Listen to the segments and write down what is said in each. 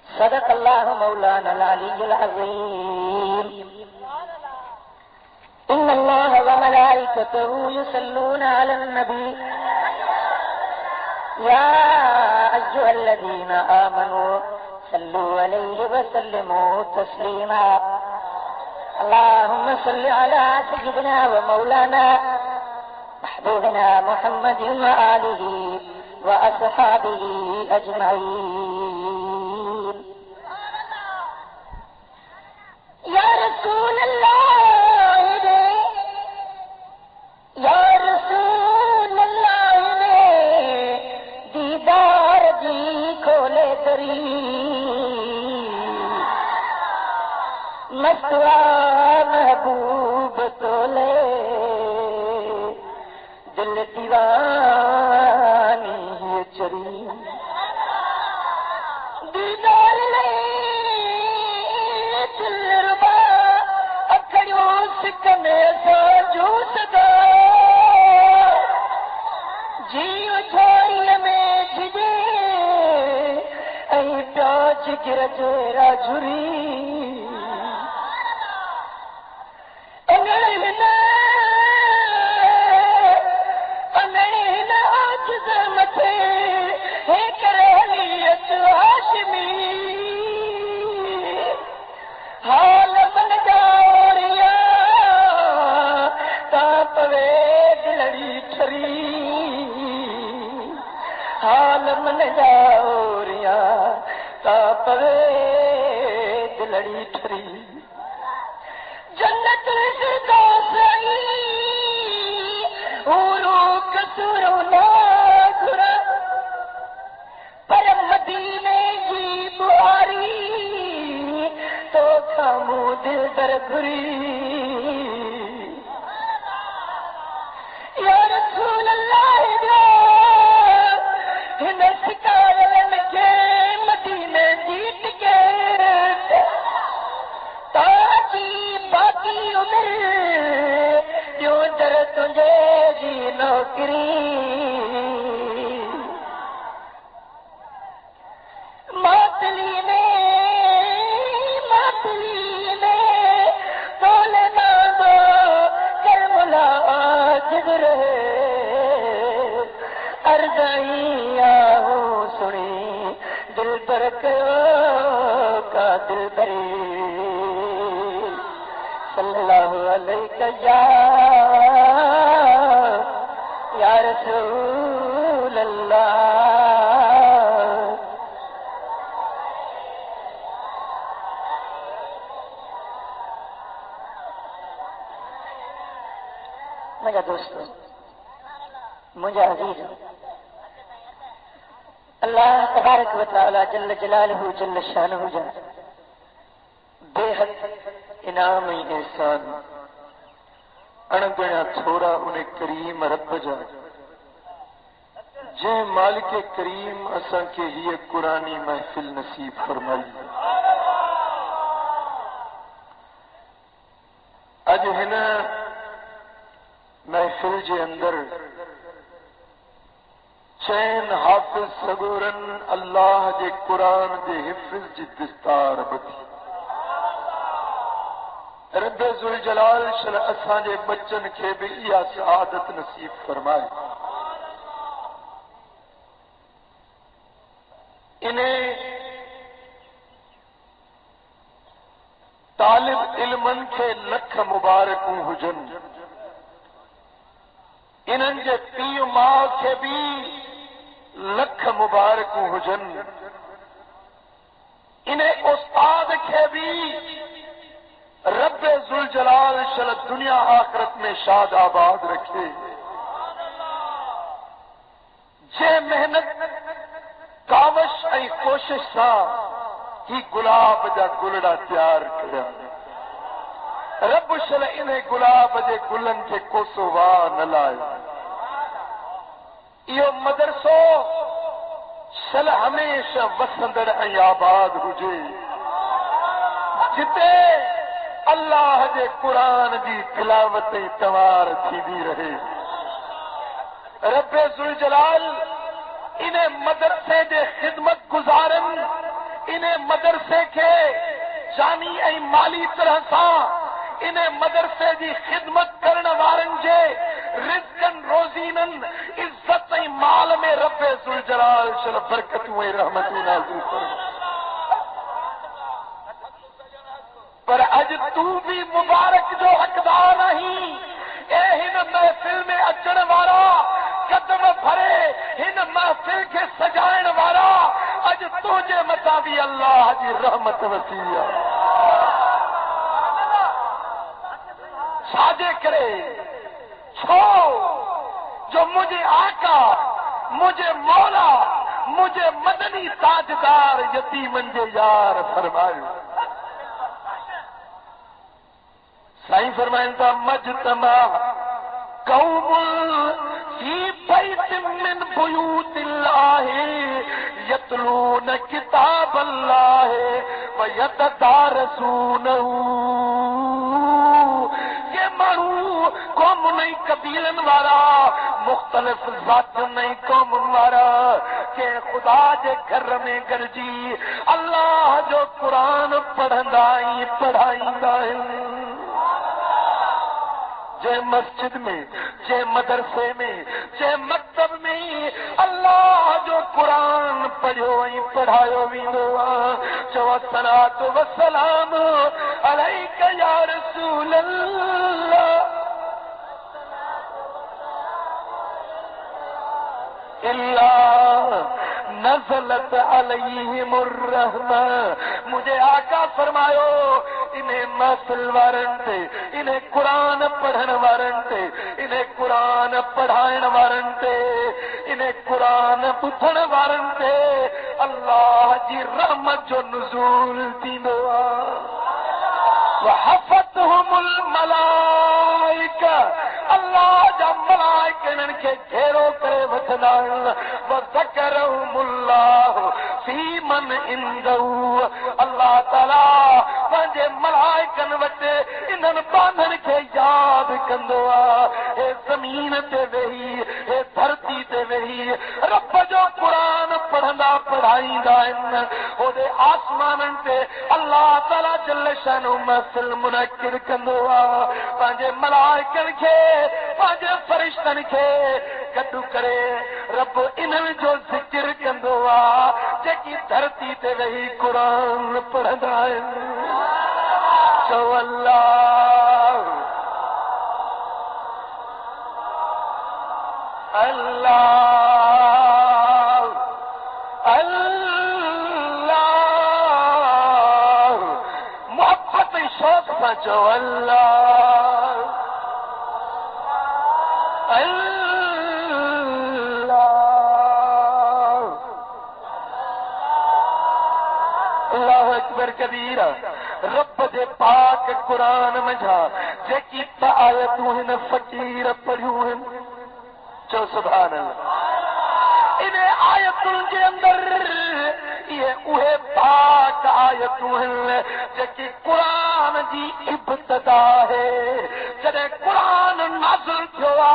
صدق اللہ مولانا العلی العظیم ان اللہ وملائکته یصلون علی النبی یا ایھا الذین آمنوا صلوا علیہ وسلموا تسلیما اللهم صل على سيدنا ومولانا محبوبنا محمد وآله وأصحابه أجمعين يا رسول الله يا رسول الله دیدار جی کھولے دری مستوا محبوب تولے دل دیوانی چری دیدار لے دل ربا اکھڑیوں سکنے سا جو صدا جیو چھوڑی میں جھجے اے پیاج گرج راجھری حال من جاوریا تا پوے دلڑی ٹھری حال من جاوریا تا پوے دلڑی ٹھری جنت الفردوس آئی اورو کسورو نا گھرا پر مدینے کی بہاری تو کھامو دل در گھری یا رسول اللہ ہن سکارن کے مدینے جیت کے تاجی باقی عمر جو در تجھے جی نوکری ماتلی میں تولے نامو کرملا آجد رہے ارزائی آہو سنی دل برکو کا دل بری صلی اللہ علیہ یا رسول اللہ میرا دوستو مجھے عزیز اللہ تبارک و تعالی جل جلالہ جل شانہ جا بے حد انعام احسان اڑگنا تھوڑا انہیں کریم رب جا جے مالک کریم اساں کے ہی قرآنی محفل نصیب فرمائی اج ہنا محفل جے اندر چین حافظ سگورن اللہ جے قرآن جے حفظ جی دستار بتی رب ذوالجلال شل اساں جے بچن کے بھی یا سعادت نصیب فرمائے انہیں طالب علمن کے لکھ مبارکوں حجن انہن جے پیو ماں کے بھی لکھ مبارکوں حجن انہیں استاد کے بھی رب ذوالجلال شل دنیا آخرت میں شاد آباد رکھے جے محنت کاوش ای کوشش سا ہی گلاب جا گلڑا تیار کریا رب شل انہیں گلاب جے گلن کے کوسو وا نہ لائے یہ مدرسو شل ہمیشہ وسندر ای آباد ہوجے جتے اللہ جے قرآن دی تلاوت توار تھی بھی رہے رب ذوالجلال انہیں مدرسے دے خدمت گزار مدرسے کے جانی ای مالی طرح سا انہیں مدرسے دی خدمت کرن وارن جے رزقن روزینن عزت ای مال میں رب ذوالجلال شل برکتوں رحمتوں نازل فرما۔ پر اج تو بھی مبارک جو حقدار نہیں اے ہن محفل میں اچن والا قدم بھرے ہن محفل کے سجائن والا اج تجھے متا بھی اللہ جی رحمت وسیع ساجے کرے چھو جو مجھے آقا مجھے مولا مجھے مدنی تاجدار یتیمن جے یار فرمائے سائیں فرمائیں تا مجتمع قوم فی بیت من بیوت اللہ یتلون کتاب اللہ ویتدارسونہ یہ مانو قوم نہیں قبیلن والا مختلف ذات نہیں قوم والا کہ خدا جے گھر میں گرجی اللہ جو قرآن پڑھندائی پڑھائیں جے مسجد میں جے مدرسے میں جے مکتب میں اللہ جو قرآن پڑھو پڑھایو ویندو جو الصلاۃ والسلام علیک یا رسول اللہ اللہ نزلت علیہم الرحمہ مجھے آقا فرمایو انہیں محفل وارنتے انہیں قرآن پڑھن وارنتے انہیں قرآن پڑھائن وارنتے انہیں قرآن پتھن وارنتے اللہ جی رحمت جو نزول دیندو وحفتهم الملائکہ اللہ جب ملائکہ ان کے گھیرو کرے وطنان وذکرهم اللہ فی من اندو اللہ تعالیٰ پانچے ملائکن وٹے انہن باندھن کے یاد کندو اے زمین تے وہی اے دھرتی تے وہی رب جو قرآن پڑھندا پڑھائی دائن او دے آسمانن تے اللہ تعالیٰ جل شانو محفل منعقد کندو پانچے ملائکن کے پانچے فرشتن کے گڈو کرے رب انہن جو ذکر کندو جیکی دھرتی تے وہی قرآن پڑھندا ہے سو اللہ اللہ اللہ محبت شوق سچو اللہ اللہ اکبر کبیرہ رب دے پاک قرآن مجھا جے کی آیتوں ہیں فقیر پڑھوں ہیں چو سبحان اللہ انہیں آیتوں کے اندر یہ اوہ پاک آیتوں ہیں جے کی قرآن جی ابتدا ہے جدے قرآن نازل کھوا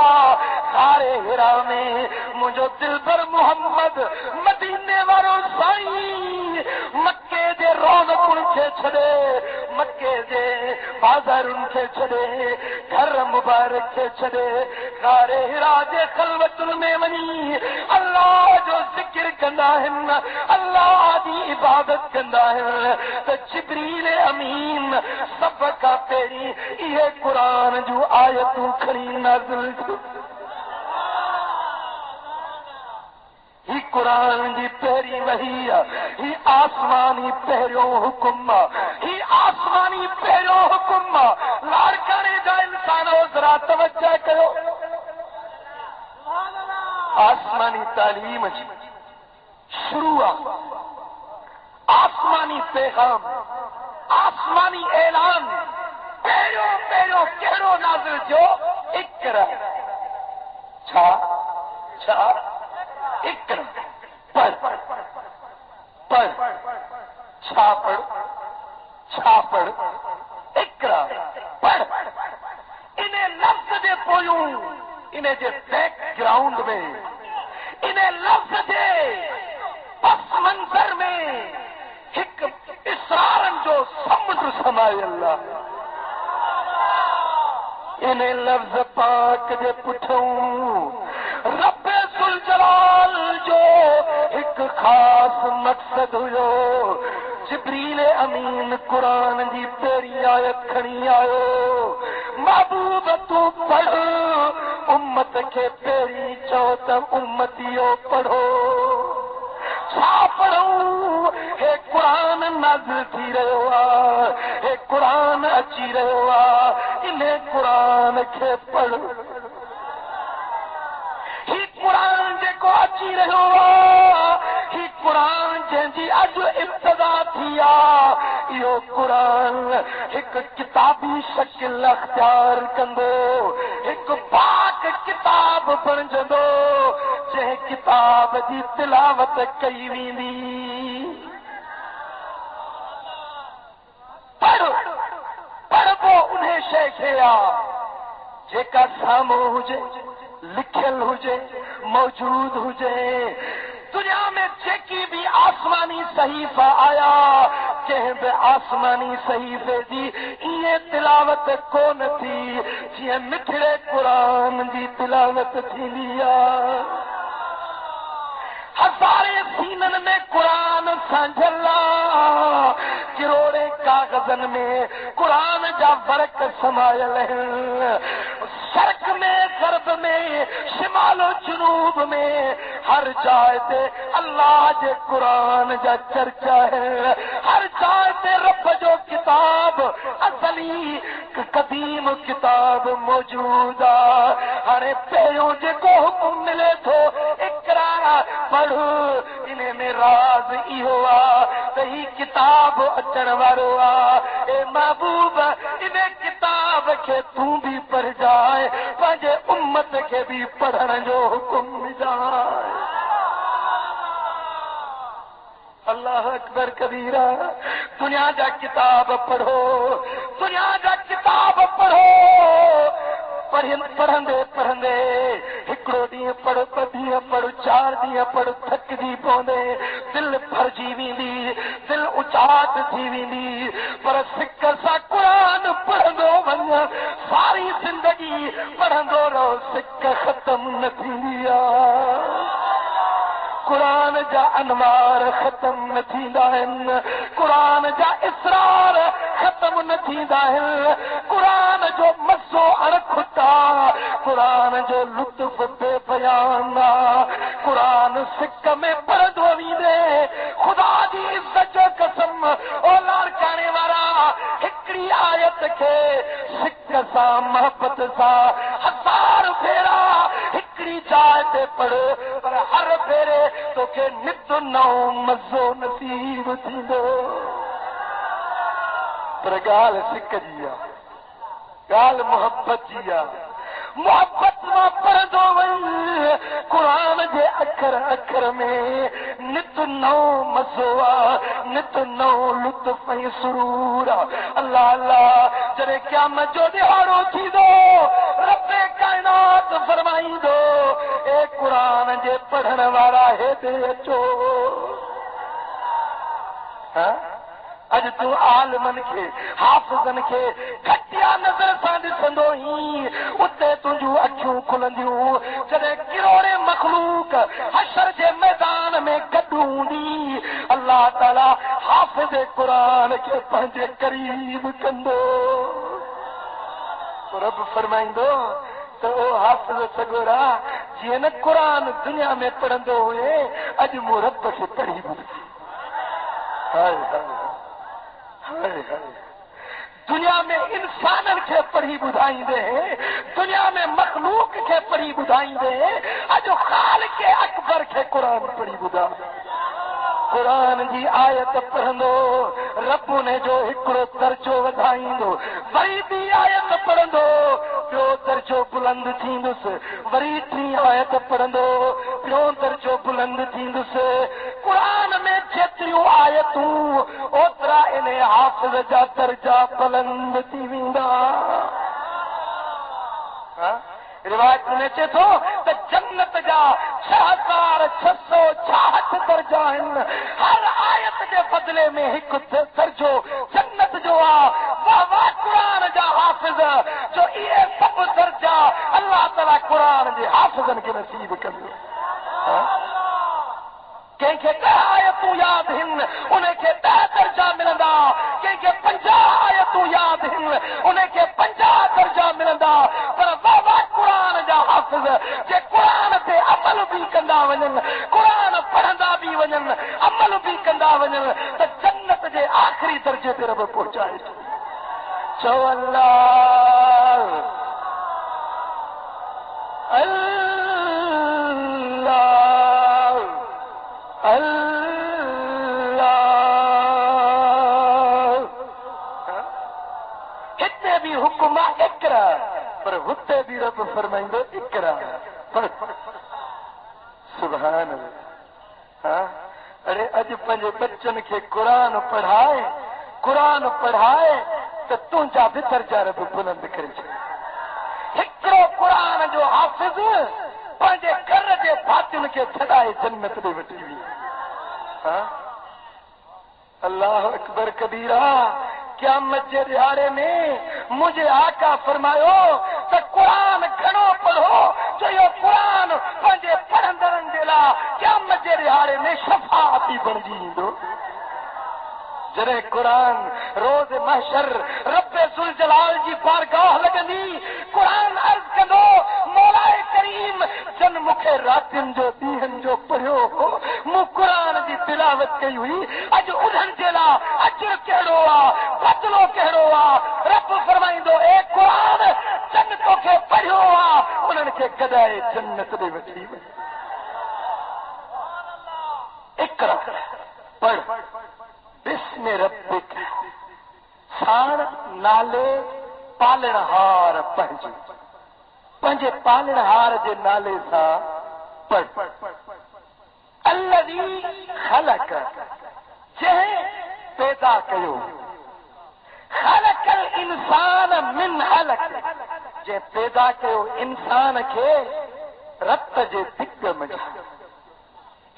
سارے ہرا میں مجھو دل پر محمد مدینے والوں سائیں مکے دے رونق ان کے چھڑے مکے دے بازار ان کے چھڑے گھر مبارک کے چھڑے سارے ہرا دے خلوت میں منی اللہ جو ذکر کرنا ہے اللہ دی عبادت کرنا ہے تو جبریل امین سب کا پیری یہ قرآن جو آیتوں کھڑی نازل ہی قرآن جی پہری وحی ہی آسمانی پہریوں حکم ہی آسمانی پہریوں حکم لاڑکانے جا انسانوں ذرا توجہ کرو آسمانی تعلیم جی شروع آسمانی پیغام آسمانی اعلان پہریوں پہریوں کہرو نازل جو اقرا چھا چھا اقرا پڑھ پڑھ چھاپڑ چھاپڑ اقرا پڑھ انہیں لفظ دے پویوں انہیں جے بیک گراؤنڈ میں انہیں لفظ دے پس منظر میں ایک ہائے اللہ انہیں لفظ پاک دے پٹھوں رب ذوالجلال جو ایک خاص مقصد ہوئے جبریل امین قرآن دی پیری آیت کھڑی آئے محبوب تو پڑھ امت کے پیری چوت امتیوں پڑھو چھا پڑھوں ہے قرآن نازل تھی رہا ہے قرآن اچھی رہا انہیں قرآن کے پڑھ ہی قرآن جے کو اچھی رہا ہی قرآن جی اج ابتدا تھیا یہ قرآن ایک کتابی شکل اختیار کندو ایک پاک کتاب بن جدو جے کتاب دی تلاوت کئی ویندی پڑھ وہ انہیں شیخیا جے کا سامو ہوجے لکھل ہوجے موجود ہوجے دنیا میں جیکی بھی آسمانی صحیفہ آیا کہیں بے آسمانی صحیفے دی یہ تلاوت کون تھی جی مٹھڑے قرآن دی تلاوت تھی لیا ہزارے سینن میں قرآن سانجھلا کروڑے کاغذن میں قرآن جا برک سمائل ہیں شرق میں غرب میں شمال و جنوب میں ہر جائے تے اللہ جے قرآن جا چرچا ہے ہر جائے تے رب جو کتاب اصلی قدیم کتاب موجود ہر پہیوں جے کو حکم ملے تو اقرا پڑھ انہیں میں راز ای ہوا تہی کتاب اچن واروا اے محبوب انہیں کتاب کے تو بھی پڑھ جائے پنجے امت کے بھی پڑھن جو حکم جائے اللہ اکبر کبیرہ دنیا جا کتاب پڑھو دنیا جا کتاب پڑھو پڑھندے ہکڑو ڈیاں پڑھ پڑھیاں پڑھ چار ڈیاں پڑھ تھک دی پوندے دل بھر جی ویندی دل اچاٹ تھی ویندی پر سکر سا قرآن پڑھندو ون ساری زندگی پڑھندو رہو سکھ ختم نہ تھیندا قرآن جا انوار ختم نہ تھیندا ہن قرآن جا اسرار ختم نہ تھیندا ہن قرآن جو مزو اڑکھتا قرآن جو لطف بے بیان قرآن سکھ میں پڑھدو ویندے خدا دی عزت جو قسم او لاڑکانے وارا ہکڑی آیت کے سکھ سا محبت سا ہزار پھیرا ہکڑی جائے تے پڑھ پر ہر پھیرے تو کہ نت نو مزو نصیب تھیندو پر گال سکھ جیا گال محبت جیا محبت میں پڑھدو وئی قرآن جے اکھر اکھر میں نت نو مزوا نت نو لطف ۽ سرور اللہ اللہ جڑے قیامت جو دیہاڑو تھی دو رب کائنات فرمائی دو اے قرآن جے پڑھن والا ہے دے اچو ہاں اج تو عالمن کے حافظن کے گھٹیا نظر سان ڈسندو ہی اتے تجو اکھیوں کھلندیوں جڑے کروڑے مخلوق حشر کے میدان میں گڈھوندی اللہ تعالی حافظ قرآن کے پنجے قریب کندو رب فرمائندو تو حافظ سگورا جی ن قرآن دنیا میں پڑھندو ہوئے اج مرب سے پڑھی بدھی ہائے ہائے دنیا میں انسانن کے پڑھی بدھائیں دے دنیا میں مخلوق کے پڑھی بدھائیں دے اجو خالق اکبر کے قرآن پڑھی بدھا قرآن جی آیت پڑھندو رب نے جو ہکڑو درجو ودھائیں دو وری بھی آیت پڑھندو پیو درجو بلند تھیندس وری ٹھی آیت پڑھندو پیو درجو بلند تھیندس قرآن میں جتریوں آیتوں اوترا انہیں حافظ جا درجہ بلند تھی ویندا روایت میں چے تو جنت جا 6666 درجہ ہن ہر آیت کے بدلے میں ایک درجو جنت جو دے حافظن کے نصیب کندے کہیں کہ 10 آیتوں یاد ہن انہیں کے 10 درجہ ملندا کہیں کہ 50 آیتوں یاد ہن انہیں کے 50 درجہ ملندا پر بابا قرآن جا حافظ جے قرآن تے عمل بھی کندا ونن قرآن پڑھندا بھی ونن عمل بھی کندا ونن تے جنت دے آخری درجے تے رب پہنچائے چو اللہ اتنے بھی حکم اقرا پر ہوتے بھی رب فرمائندے اقرا سبحان اللہ ہاں ارے اج پنجے بچن کے قرآن پڑھائے تو تنجا بھی درجہ رب بلند کرے ہکڑو قرآن جو حافظ پنجے کر دے باطن کے چھڑائے جنت دے وٹی ہوئی ہاں اللہ اکبر کبیرہ قیامت کے دیہاڑے میں مجھے آقا فرمایو تو قرآن گھنو پڑھو جو یہ قرآن پنجے پڑھندرن دلا قیامت کے دیہاڑے میں شفاعتی بن جی دو جرے قرآن روز محشر رب ذوالجلال جی بارگاہ لگندی قرآن عرض کندو مولا کریم جن مکھے راتن جو دیہن جو پڑھو ہو مو قرآن دی تلاوت کئی ہوئی اج ادھن جلا اجر کہڑو بدلو کہڑو رب فرمائیں دو اے قرآن جنتوں کے پڑھو انہن کے گدائے جنت دے وٹی اقرا پڑھ بسم ربک سان نالے پالنہار پنجے پالنہار دے نالے سا پڑھ الذی خلق جہیں پیدا کیو خلق الانسان من علق جے پیدا کیو انسان کے رت جے دگ مجھا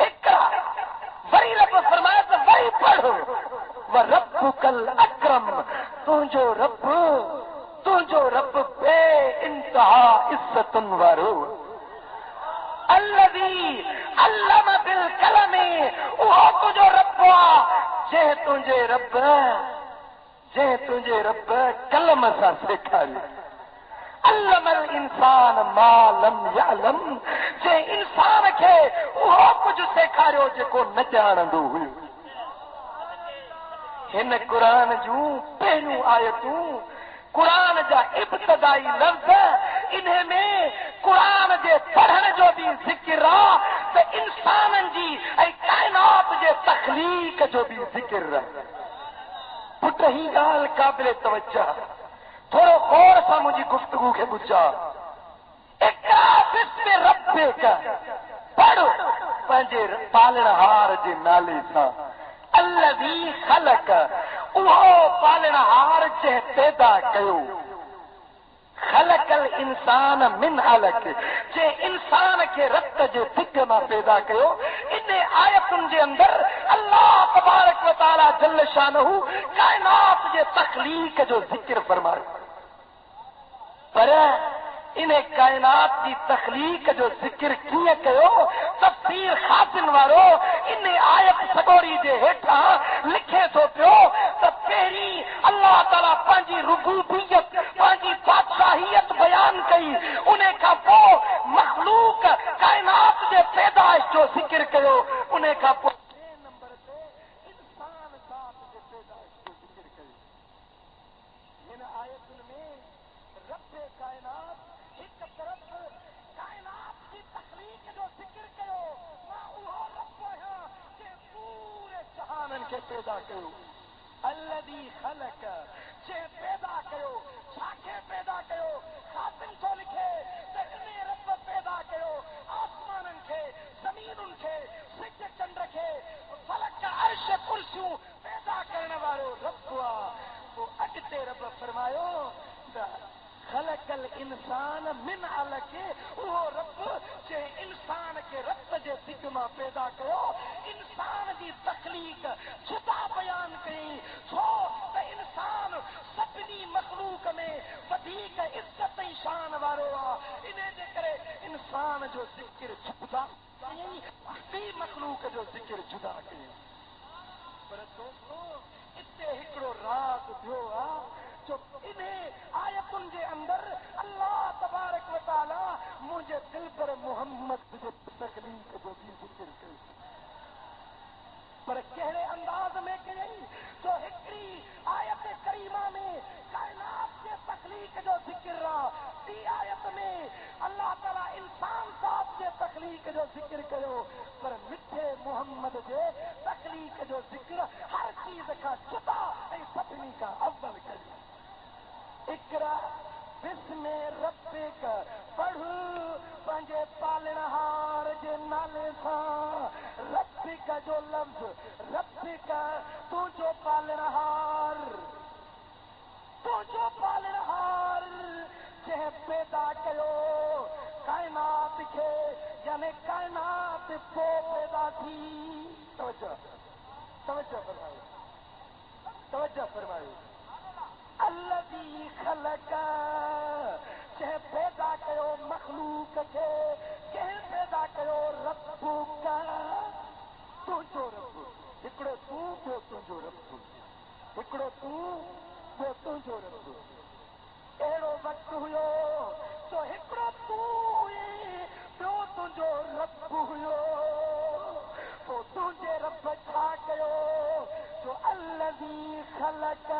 اقرا وری رب فرمایا تو وری پڑھو وَرَبُّكَ الْأَكْرَمُ تُنجو رب بے انتہا عزت وارو الذی علم بالقلم وہ تجھو رب جے تجھے رب قلم سا سکھائی علم الانسان ما لم يعلم جے انسان کے وہ کچھ سکھاریو جے کو نہ جاندو ہوئی ہن قرآن جو پہلو آیتوں قرآن جا ابتدائی لفظ انہیں میں قرآن جے پڑھن جو بھی ذکر رہا تو انسان جی اے کائنات جے تخلیق جو بھی ذکر رہا پٹ ہی گال قابل توجہ تھوڑا اور سا مجھے گفتگو کے بجا اقرا بسم ربک پڑھو پنجے پالنہار جے نالے سا الذی خلق وہ پالنہار جے پیدا کیو خلق الانسان من علق جے انسان کے رت جے دگ ماں پیدا کیو ان آیتن جے اندر اللہ تبارک و تعالی جل شانہ کائنات جے تخلیق جو ذکر فرمائے پر انہیں کائنات کی تخلیق جو ذکر کیے کہو تفسیر خاصن وارو انہیں آیت سگوری جے ہیٹھا لکھے سو پیو تو پہری اللہ تعالیٰ پانچی ربوبیت پانچی بادشاہیت بیان کئی انہیں کا وہ مخلوق کائنات جے پیدائش جو ذکر کہو انہیں کا وہ نمبر پہ انسان ذات جے پیدائش جو ذکر کہو ان آیت میں رب کائنات ایک طرف کائنات کی تخلیق جو ذکر کرو ماں وہ رب ہے کہ پورے جہان کے پیدا کرو الذی خلق جے پیدا کرو چھاکے پیدا کرو خاتم تو لکھے تکنے رب پیدا کرو آسمان کے زمین کے سجد چند رکھے فلک کا عرش کرسیوں پیدا کرنے والو رب وہ اگتے رب فرمایو خلق الانسان من علق وہ رب جے انسان کے رب جے دگما پیدا کرو انسان دی تخلیق جدا بیان کئی چھو تے انسان سبنی مخلوق میں ٹھیک ہے عزت شان وارو انہیں دے کرے انسان جو ذکر جدا بی مخلوق جو ذکر جدا کرے پر دوستو اتنے ہکڑو راز دیو جو انہیں آیتن کے اندر اللہ تبارک و تعالی مجھے دل پر محمد جو تکلیف جو بھی ذکر کرے پر کہڑے انداز میں کہ جو ہکڑی آیت کریمہ میں کائنات کے تخلیق جو ذکر رہا تی آیت میں اللہ تعالیٰ انسان صاحب کے تخلیق جو ذکر کرو پر مٹھے محمد کے تخلیق جو ذکر ہر چیز کا جدا سبنی کا اول کرے اقرا بسم ربک پڑھ پنجے پالنہار جے نالے ساں ربک جو لفظ ربک تو جو پالنہار جے پیدا کیو کائنات کے یعنی کائنات پو پیدا تھی توجہ فرمائے الذی خلق چہ پیدا کیو مخلوق کے کہ پیدا کیو ربک تو جو رب ہکڑو تو جو رب ہکڑو تو جو رب اہڑو وقت ہوئے تو ہکڑو تو جو رب ہوئے تو تجھے رب چھا کیو جو الذی خلق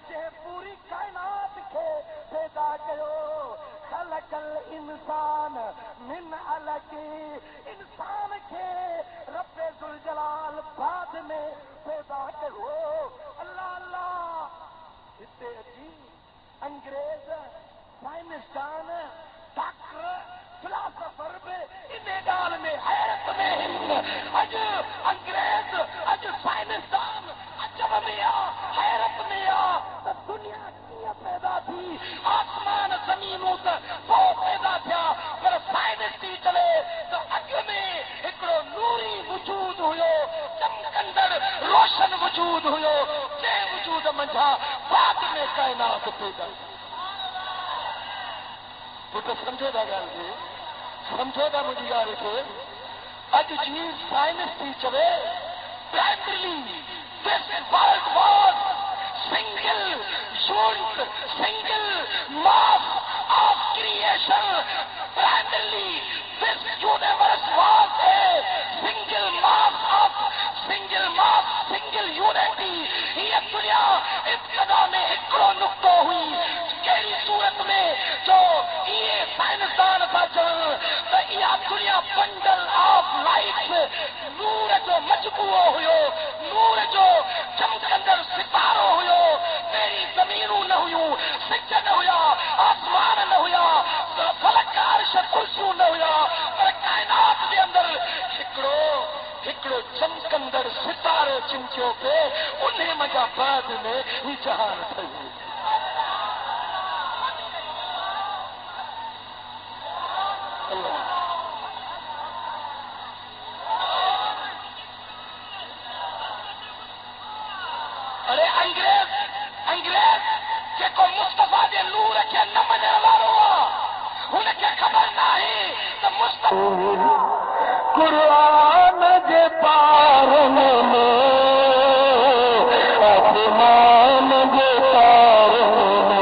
چہ پوری کائنات کے پیدا کیو خلق الانسان من علق انسان کے رب ذوالجلال بعد میں پیدا کیو اللہ اللہ اتنے اچھی انگریز سائنسدان ڈاکٹر فلاسفر ان ڈال میں حیرت میں اج انگریز اج سائنسدان عجب میں حیرت میں دنیا کی پیدا تھی آسمان زمینوں وہ پیدا تھا پر سائنس تھی چلے تو اگ میں ایکڑو نوری وجود ہوئے چمکندڑ روشن وجود ہوئے جے وجود منجھا بعد میں کائنات پیدا تو سمجھے گا گال کے سمجھو گا مجھے گال کے اج جی سائنس تھی چلے primarily this world was single unit single mass of creation primarily this universe was ہے single mass of single mass single unity یہ دنیا ابتدا میں ایکڑو نقطہ ہوئی کیڑی صورت میں جو یہ سائنسدان تھا چل تو یہ دنیا بنڈل آف لائٹ نور جو مجموعہ ہوئے نور جو چمکندر ستاروں ہوئے میری زمینوں نہ ہوئے سج نہ ہویا آسمان نہ ہویا فلک عرش کرسیوں نہ ہویا پر کائنات کے اندر ہکڑو چمکندر ستارے چمکیوں پہ انہیں مجا بعد میں ہی جہان تھی ارے انگریز کے کو مصطفیٰ دے نور کے نہ منے والو انہیں کے خبر نہیں تو مصطفیٰ قرآن دے پارن میں آسمان دے پارن میں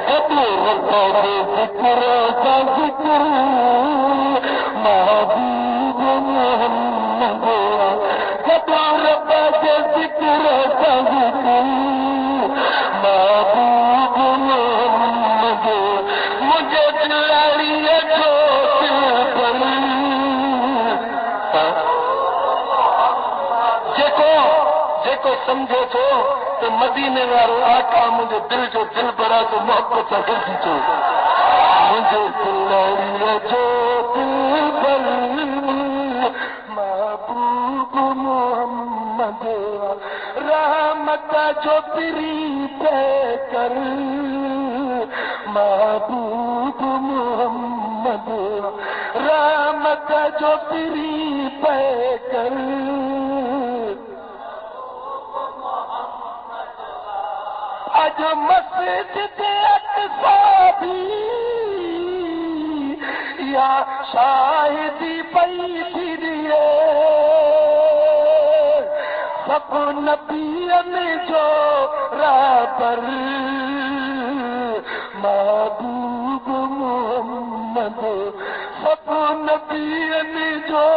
رب دے ذکر کا ذکر محبوب محمد رب دے ذکر کا ذکر محبوب محمد مجھے دلاڑی کو سمجھو تو مدینے والو آقا مجھے دل جو دل بھرا تو محبت سے دل جو مجھے دلاڑی جو دل بھر محبوب محمد رحمت جو تیری پہ کر محبوب محمد رحمت جو تیری پہ کر اج مسجد اقصی بھی یا شاہدی پئی تھی دیے سب نبیوں جو رہبر محبوب محمد سب نبیوں جو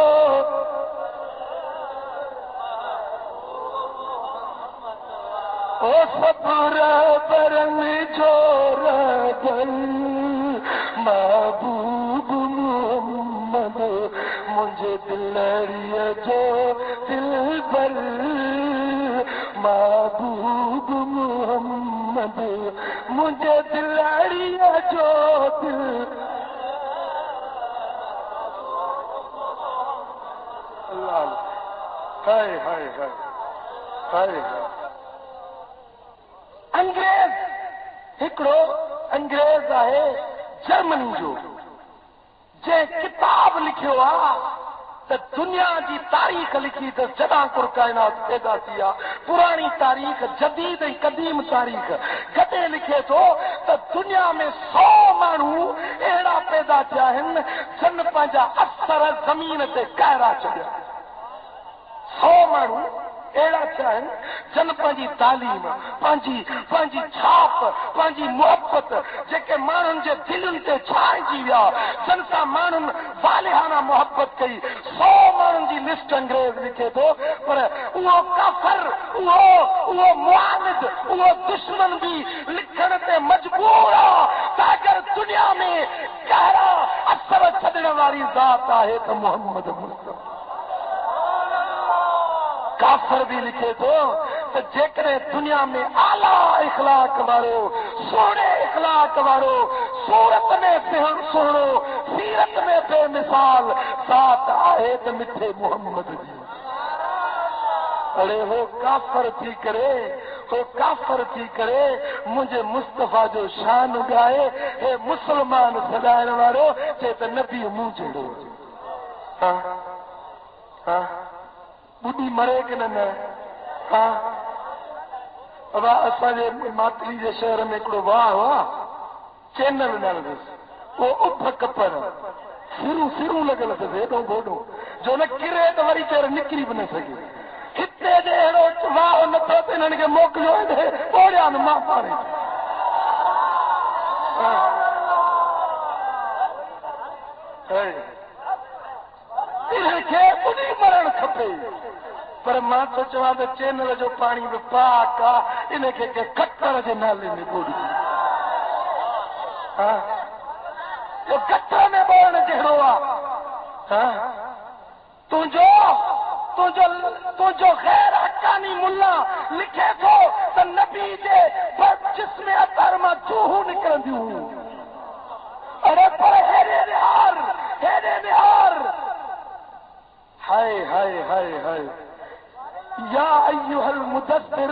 او سب رہبرن جو رہبر محبوب محمد مجھے دلڑیا جو دل بر محبوب محمد مجھے دلڑیا جو دل اللہ ہائے ہائے ہائے ہائے انگریز ہکڑو انگریز ہے جرمنی جو جے کتاب لکھیو آ تو دنیا کی تاریخ لکھی تو جدا کر کائنات پیدا کیا پرانی تاریخ جدید قدیم تاریخ گدے لکھے تو دنیا میں 100 مانو اہڑا پیدا کیا ہیں جن پنجا اثر زمین تے قہرا چڑیا 100 مانو اہڑا چاہن جن پانجی تعلیم پانجی چھاپ پانجی محبت جے مانن جے دلن تے چھائیں جی ویا جن سا مانن والہانہ محبت کئی 100 مانن جی لسٹ انگریز لکھے تو پر وہ کافر وہ معاند وہ دشمن بھی لکھن تے مجبور تاکہ دنیا میں گہرا اثر چھڈن والی ذات ہے تو محمد مصطفیٰ کافر بھی لکھے تو جیکرے دنیا میں اعلیٰ اخلاق وارو سونے اخلاق وارو صورت میں سوڑو سیرت میں بے مثال ذات آئے تو مٹھے محمد جی ارے ہو کافر تھی کرے مجھے مصطفیٰ جو شان گائے ہے مسلمان سدائن وارو چے تو نبی منہ جڑو ہاں ہاں بڑھی مرے کہ نہ ہاں اب اساجے ماتری جے شہر میں ایکڑو واہ ہوا چینل نال وہ اُپ کپر سروں لگل تے ایڈو بوڈو جو نہ کرے تو وری چہر نکری بنے سکے کتے دے اڑو واہ نہ تو انہن کے موکلو دے اوڑیا نہ ماں پاڑے انہن کے بڑی مرن کھپے پر ماں تو چوا تو چینل جو پانی میں پاک انہیں کے کٹر کے نالے میں بوڑی وہ کٹر میں بولنے جہرو تو جو غیر حقانی ملا لکھے تو نبی دے پر جس میں اطہر میں جوہو نکل دیوں ارے پر ہیرے نہار ہائے ہائے ہائے ہائے یا ایوہ المدثر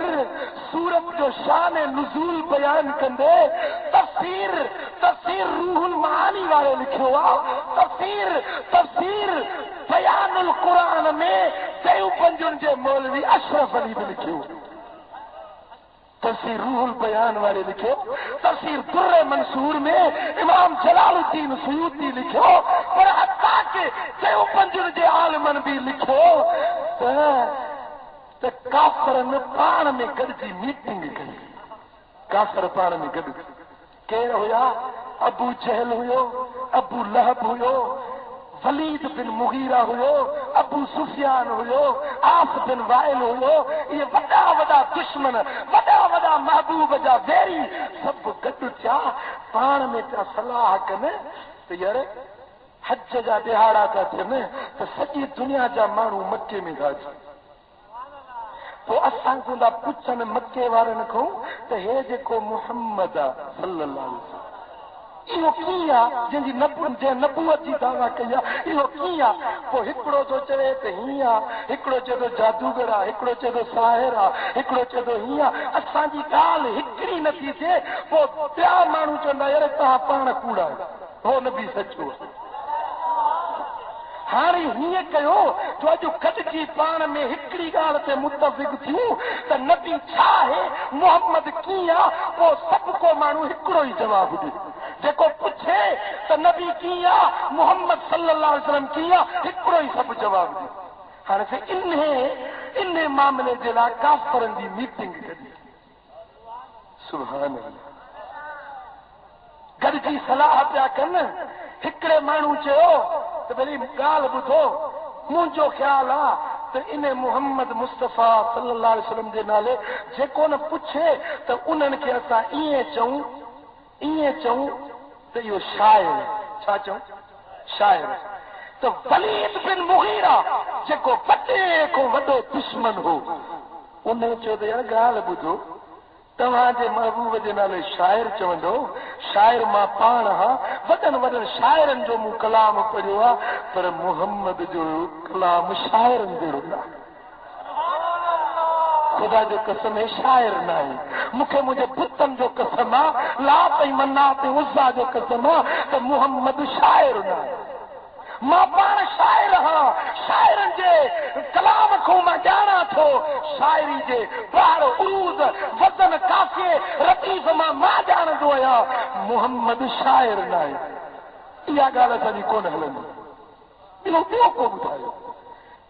سورت جو شان نزول بیان کندے تفسیر روح المعانی والے لکھے ہوا تفسیر بیان القرآن میں دیوبند جے مولوی اشرف علی بھی لکھے ہوا تفسیر روح البیان والے لکھو تفسیر در منصور میں امام جلال الدین سیوطی لکھو اور حتیٰ کہ دیوبند جے عالمن بھی لکھو تو کافرن پان میں گڈ جی میٹنگ کئی کافر پان میں گڈ کیر ہویا ابو جہل ہویو ابو لہب ہویو ولید بن مغیرہ ہویو ابو سفیان ہویو عاص بن وائل ہویو یہ وڈا دشمن وڈا محبوب جا ویری سب گڈ چا پان میں چا صلاح کنے تو یار حج جا دہاڑا کا چنے تو سجی دنیا جا مانو مکے میں گا جی تو اسان کو دا پوچھن مکے وارن کو تو ہے جے محمد صلی اللہ علیہ وسلم یہ کیا جن جی نبوت جی دعویٰ کیا یہ کیا وہ ہکڑو تو چوے تو ہیاں ہکڑو چے تو جادوگر ہکڑو چے تو ساحر ہکڑو چے تو ہیاں اسان جی گال ہکڑی نتھی تھے وہ بیا مانو چوندا یار تہاں پاڻ کوڑا ہو نبی سچو ہاڑی ہیئے کہو جو اجو گڈجی پان میں ہکڑی گال تے متفق تھیوں تے نبی چھا ہے محمد کیا وہ سب کو مانو ہکڑو ہی جواب دے جیکو پوچھے تے نبی کیا محمد صلی اللہ علیہ وسلم کیا ہکڑو ہی سب جواب دے ہاں سے انہیں معاملے جلا کافرن دی میٹنگ کری سبحان اللہ گڈجی صلاح پیا کن ہکڑے مانو چو تو بھلی گال بدھو مجھو خیال آ تو انہیں محمد مصطفیٰ صلی اللہ علیہ وسلم دے نالے جے کو نہ پوچھے تو انہن کے اسا ایئے چوں تو یہ شاعر ہے چھا چوں شاعر تو ولید بن مغیرہ جے کو بڑے کو وڈو دشمن ہو انہیں چو دے گال بدھو تمہاں جے محبوب دے نالے شاعر چوندو شاعر ماں پان ہاں وڈن شاعرن جو مو کلام پڑھیو آ پر محمد جو کلام شاعرن دے رہا خدا جو قسم ہے شاعر نہ ہے مکھے مجھے بتن جو قسم آ لا پئی منات عزا جو قسم آ تو محمد شاعر نہ ہے ماں پان شاعر ہاں شاعرن جے کلام کو میں جانا تھو شاعری جے بار عروض وزن کافی رتیف ماں جان دو یا محمد شاعر نہ ہے یہ گال ساری کون ہلندی انہوں ٻیو کو ٻدھايو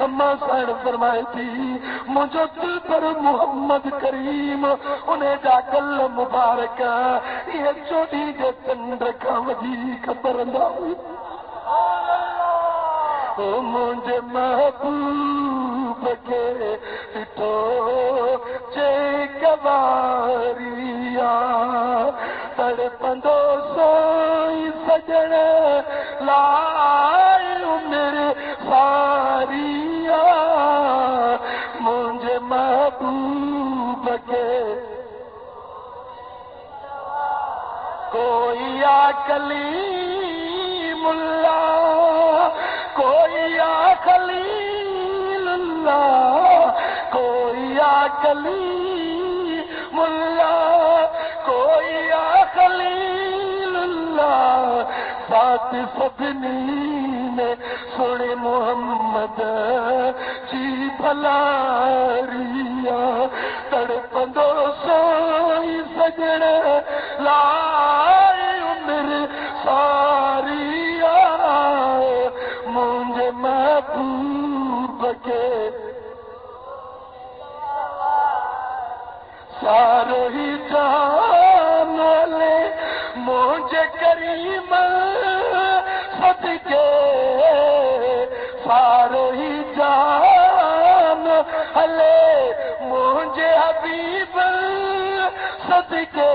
اما سائن فرمائے تھی مجھو دل پر محمد کریم انہیں جا گل مبارک یہ چوٹی جو چند کا وجی خبر نہ ہوئی مجھے محبوب کے ڈٹھو چے گواریا تڑپندو سوئی سجن لائے میرے ساریا مجھے محبوب کے کوئی آ کلیم اللہ کوئی آ خلیل اللہ کوئی آ کلیم اللہ کوئی آ خلیل اللہ ساتھ سبنی نے سنے محمد جی بھلاریا تڑپندو سوئی سجن لائے عمر ساریا مجھے محبوب کے سارو ہی جان لے مجھے کریم صدقے سارو ہی جان لے مجھے حبیب صدقے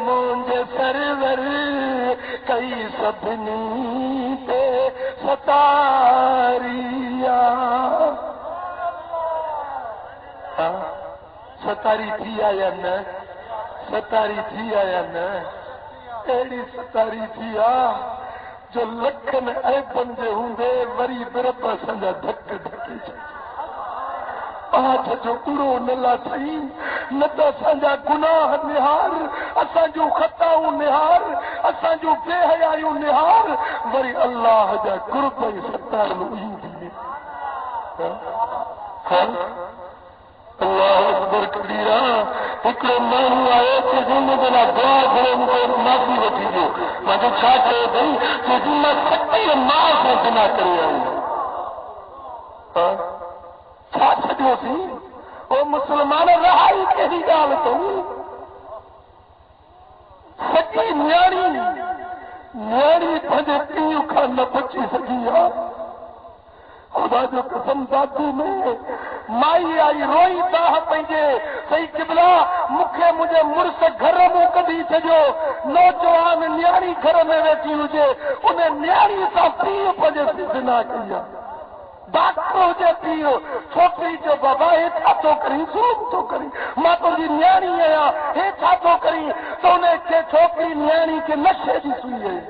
مجھے سرور کئی سبنی تے ستاریا ستاری تھی آیا نا ستاری تھی آیا نا ایڑی ستاری تھی آ جو لکھن اے بندے ہوں دے وری برپا سنجا دھک دھکی چاہیے آج جو اڑو نلا تھئی نتا سنجا گناہ نہار اسا جو خطاؤں نہار اسا جو بے حیائیوں نہار وری اللہ جا قرب ستار لوئی دی اللہ اکبر کبیرہ ہکڑے مانو آئے کہ زندگی نا دعا کرے مجھے معافی وٹھی جو مجھے چھا کرے دئی کہ میں سکتی معاف ہے گناہ کرے آئی چھا چھڑیو سی وہ مسلمان رہائی کے ہی گال تو سکی نیاری نیاری بھجے پیو کھا نہ بچی سکی خدا جو قسم ذاتی میں مائی آئی روئی تاہ پنجے صحیح قبلہ مکھے مجھے مرس گھر میں کبھی چھجو نوجوان نیاری گھر میں ویٹی ہوجے انہیں نیاری سا پیو پجے سے زنا کیا ڈاکٹر ہوجے پیو چھوٹری جو بابا ہے چھا تو کری ظلم تو کری ماں تو جی نیاری آیا ہے چھا تو کری تو انہیں چھے چھوٹری نیاری کے نشے جی سوئی ہے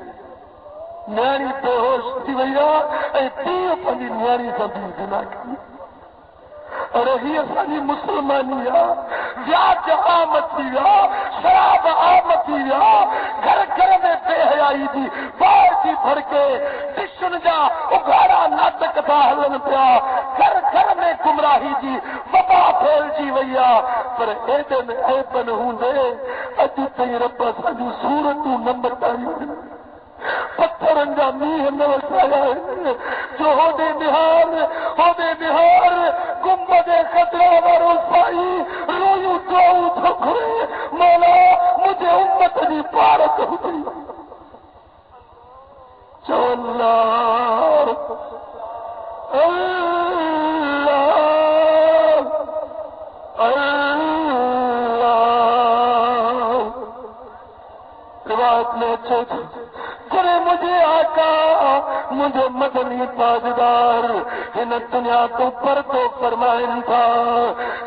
نیاری بے ہوش تھی ویا اے پیو پنجی نیاری سا بھی زنا کی اور ہی اسانی مسلمانیا ویاج آمدیا شراب آمدیا گھر گھر میں بے حیائی دی بار دی بھر کے دشن جا اگاڑا ناٹک تھا ہلن پیا گھر گھر میں گمراہی دی وبا پھیل جی ویا پر ایدے میں ایبن ہوں دے اجی تی رب سجو صورتوں نمبر تاری پتھر انجا میہ نوسایا ہے جو ہو دے بہار گنبد خطرہ ورسائی رویو دعو تھکرے مولا مجھے امت دی پارک ہوتی جو اللہ روایت میں کرے مجھے آقا مجھے مدنی تاجدار ان دنیا کو پر تو فرمائن تھا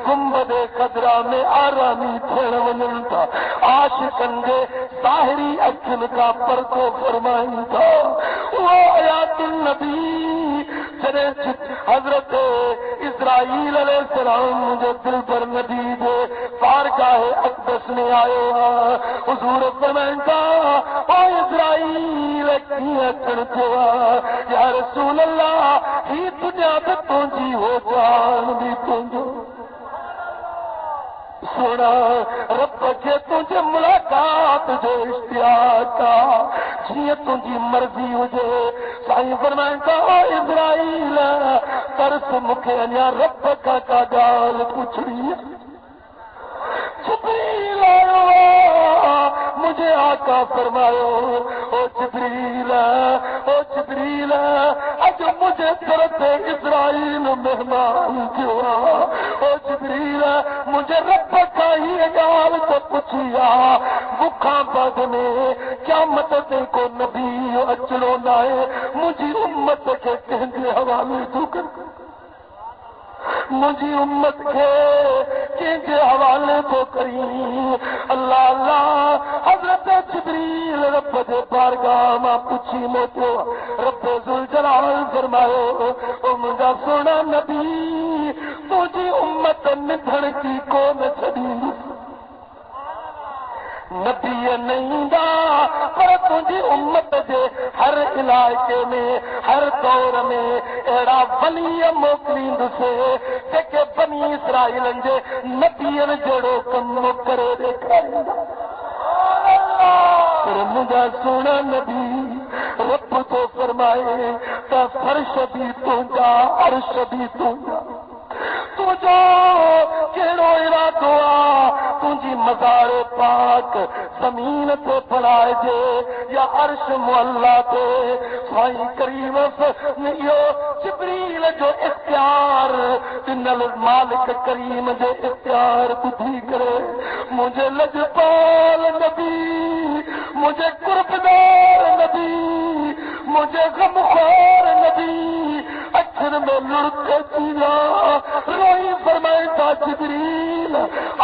گنبد خضرا میں آرامی تھیڑ ونن تھا عاشقن دے ظاہری اکھن کا پر تو فرمائن تھا وہ آیات النبی چرے حضرت اسرائیل علیہ السلام مجھے دل پر نبی دے فارگاہ اقدس میں آئے حضور فرمائن تھا او اسرائیل کیا کرتے یا رسول اللہ ہی دنیا میں پہنچی ہو جان بھی پہنچو سونا رب کے تجھے ملاقات جو اشتیاق کا جیئے تجھی مرضی ہوجے سائیں فرمائیں کہ اسرائیل ترس مکھے انیا رب کا گال پوچھڑی جبریل آیا مجھے آقا فرماؤ او جبریل اج مجھے طرف اسرائیل مہمان کیوں او جبریل مجھے رب کا ہی اجال تو پوچھیا بکھاں بعد میں قیامت تے کو نبی اچلو نائے مجھے امت کے کہندے حوالے تو کر مجھے امت کے حوالے تو کری اللہ اللہ حضرت جبریل رب دے بارگاہ ماں پوچھی موتو رب ذوالجلال فرماؤ او مجھا سونا نبی تجھی امت ندھن کی کون چھڑی نبی نہیں دا پر تجھی امت دے ہر علاقے میں ہر دور میں ایڑا ولی موکلیند سے کہ بنی اسرائیل دے نبیین جڑو کم کرے دیکھائیں پر مجھا سونا نبی رب تو فرمائے تا فرش بھی تو جا عرش بھی تو جا تو جو کیڑو ارادو تجھی مزار پاک زمین تے پڑھائے جے یا عرش معلا تے سائیں کریم یہ جبریل جو اختیار تنل مالک کریم جو اختیار بدھی کرے مجھے لجپال نبی مجھے قربدار نبی مجھے غمخوار نبی اچھر میں لڑکے چیلا روئی فرمائے تا جبریل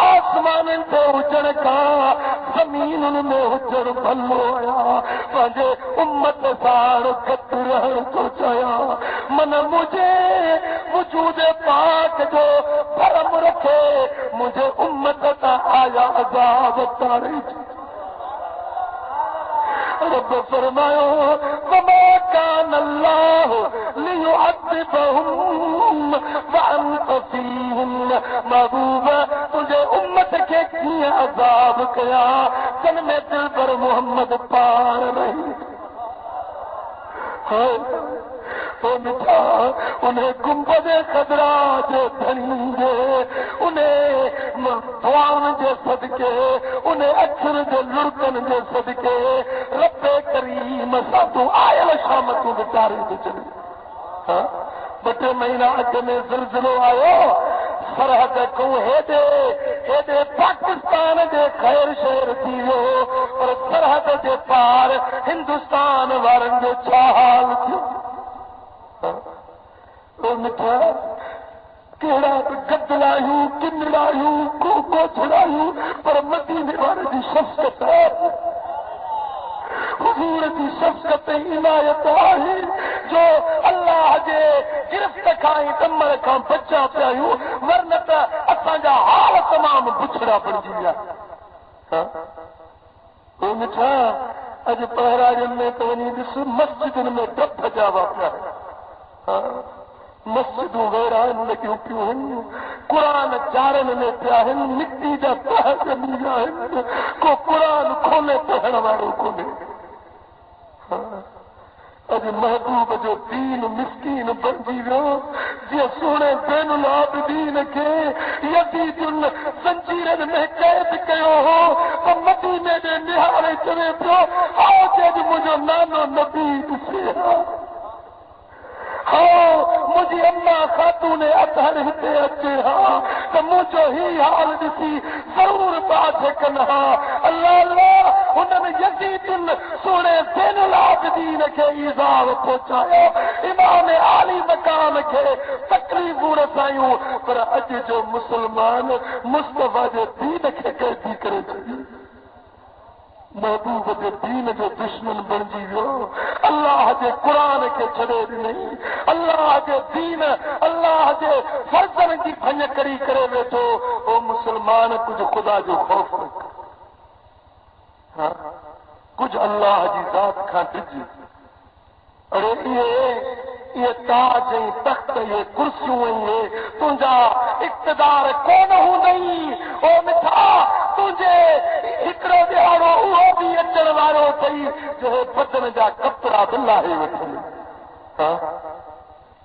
آسمان سے اجڑ کا زمین میں اجڑ بھلو آیا پانجے امت سار کت رہن تو چایا من مجھے وجود پاک جو بھرم رکھے مجھے امت تا آیا عذاب تاری رب فرماؤ وما كان الله ليعذبهم وانت فيهم محبوبا تجھے امت کے کیا عذاب کیا جن میں دل پر محمد پار رہی تو مٹھا انہیں گنبد خضرا جو دھنی دے انہیں دعان جو صدقے انہیں اچھر جو لڑکن جو صدقے رب کریم ساتھوں آئے شامتوں بچارے تو چلے بٹے مہینہ اگے میں زلزلو آئے سرحد کو دے پاکستان دے خیر شہر تھیو اور سرحد دے پار ہندوستان وارن جو چاہال تھیو مٹھا کیڑا گد لایوں کن لایوں کو چھڑایوں پر مدینے والے دی شفقت ہے حضور کی شفقت عنایت ہے جو اللہ جے گرفت کھائیں دمر کھاں بچہ پیایوں ورنہ تا اساں جا حال تمام بچڑا بن جیا او مٹھا اج پہراجن میں تو نہیں دس مسجد میں ڈب جاوا پیا مسجدوں ویران لگیوں پیوں ہیں قرآن جارن میں پیا ہیں مٹی جا پہر جمیا ہیں کو قرآن کھولے پہن والوں کو لے اج محبوب جو دین مسکین بن جیو جی سونے بین العابدین کے یزید زنجیرن میں قید کیو ہو تو مدینے دے نہارے چلے پو آؤ جج مجھو نانو نبی دسے مجھے اما خاتون اطہر ہتے اچے ہاں تو مجھو ہی حال دسی ضرور بات کنہا اللہ اللہ انہوں نے یزید سونے زین العابدین کے ایزار پہنچایا امام عالی مقام کے تکلیف رسائیوں پر اج جو مسلمان مصطفیٰ جو دین کے قیدی کرے چاہیے محبوب کے دین جو دشمن بن جیو اللہ کے قرآن کے چھڑے بھی نہیں اللہ کے دین اللہ کے فرزن کی بھنج کری کرے وے تو وہ مسلمان کچھ خدا جو خوف رکھ کچھ اللہ جی ذات کھا ڈجی ارے یہ تاج تخت یہ کرسیوں یہ تجھا اقتدار کون ہوں نہیں او مٹھا تجھے ہکڑو دیہڑو وہ بھی اچن وارو تھی جو بدن جا کپڑا بلا ہے وٹھے ہاں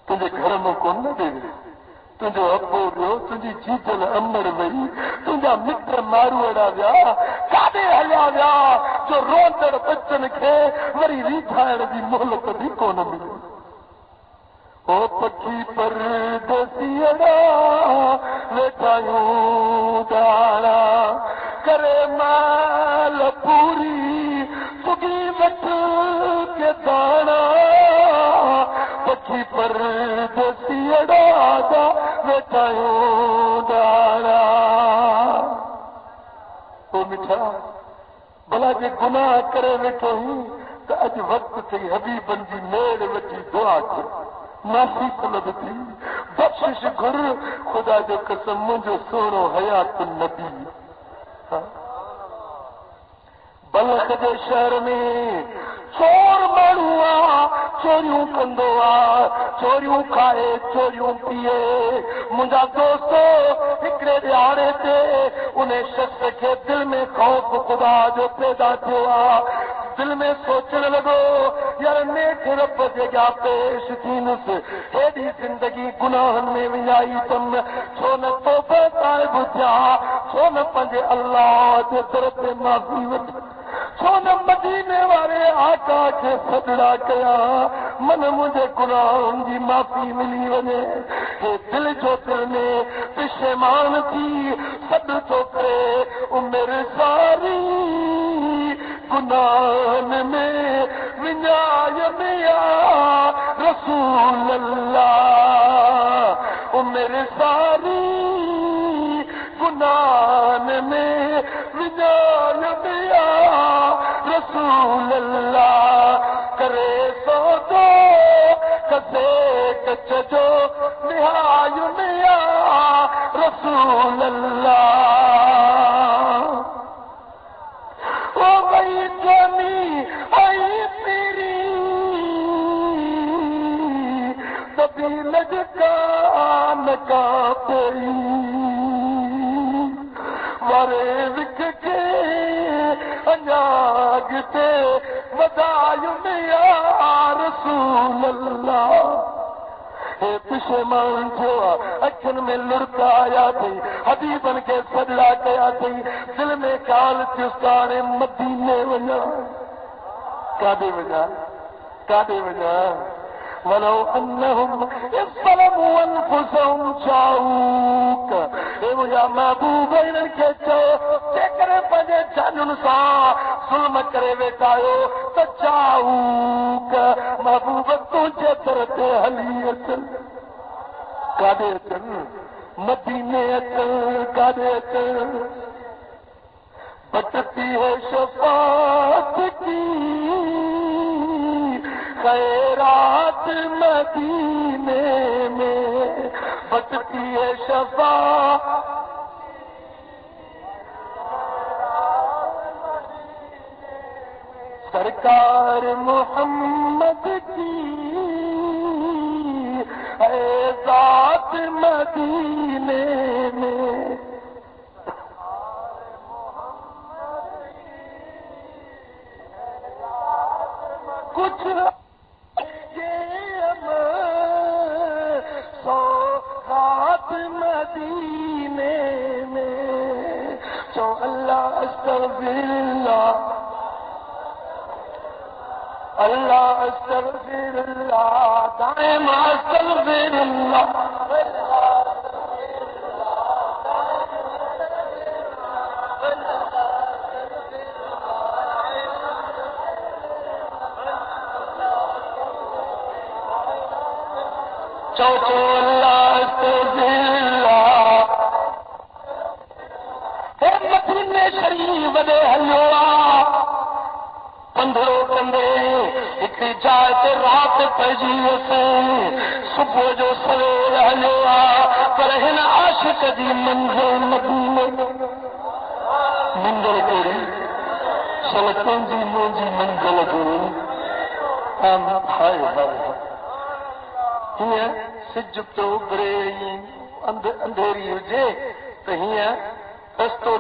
تجھے گھر میں کون نہ دے تجھو ابو ریو تجھی چیچل امڑ وئی تجھا مٹر ماروڑا ویا کاڈے ہلیا ویا جو روندڑ بچن کي وری ریٹھائڻ جي مهلت بھی کون ملي او پکي پردسيڙا ويٺايون دانا کرے مال پوري سگي وٺ کے دانا پکي پردسيڙا ويٺايون دانا او مٺا بھلا جي گناہ کرے ويٺو هي ته اڄ وقت تي حبيبن جي مهر وٺي دعا ڪر معافي طلب تي بخشش گھر خدا جو قسم منجو سونو حيات النبي بلخ جي شهر ۾ چور ماڻهو چوريون کندو چوريون کائي چوريون پیئي منجا دوستو هڪڙي ڏياڙي تي ان شخص کي دل ۾ خوف خدا جو پیدا ٿيو دل میں سوچن لگو یار نیک رب جے جا پیش تھینس ایڈی زندگی گناہن میں ویائی تم چھو نہ توبہ طائب تھیا چھو نہ پنجے اللہ دے در تے معافی وٹ چھو نہ مدینے والے آقا کے صدڑا کیا من مجھے گناہن جی معافی ملی ونے اے دل جو دل میں پشیمان تھی صد تو کرے عمر ساری گناہن میں ونجایم یا رسول اللہ عمر ساری گناہن میں ونجایم یا رسول اللہ کرے سو دو کسے کچ جو نہایم یا رسول اللہ لجکان کا پئی وارے وک کے انجاگتے ودایم یا رسول اللہ اے پشمان جو اکھن میں لڑکا آیا تھی حبیبن کے صدڑا کیا تھی دل میں کال چستانے مدینے وجہ کادے وجہ ولو انہم ظلموا انفسهم جاؤک اے مجھا محبوب انہن کے چو چکرے پنجے جانن سا ظلم کرے ویٹایو تو جاؤک محبوب تجھے درتے حلی اچل کادے اچل مدینے اچل کادے اچل بچتی ہے شفاعت کی خیرات مدینے میں بچتی ہے شفاعت سرکار محمد کی ہے ذات مدینے میں کچھ سوغات مدینے میں جو اللہ استغفر اللہ استغفر اللہ دائم استغفر اللہ چوکو اللہ استغفر اللہ اے مدینے شریف دے ہلوا پندرو کندے ایک جائے تے رات پجی وسے صبح جو سویر ہلوا پر ہن عاشق دی منزل مدینے منزل کوئی سلطن جی منزل منزل کوئی ہم ہائے ہائے ہیئں سج تو برے اندھیری ہوجے تو ہیئں رستو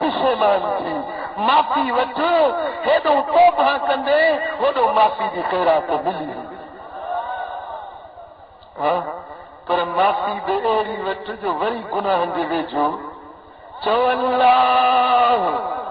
پشیمان تھی معافی وٹھ ہیڈو توبہ کندے ہوڈو معافی دی خیرات ملی ہاں پر معافی بے ایڑی وٹھ جو وری گناہ دے ویجو چو اللہ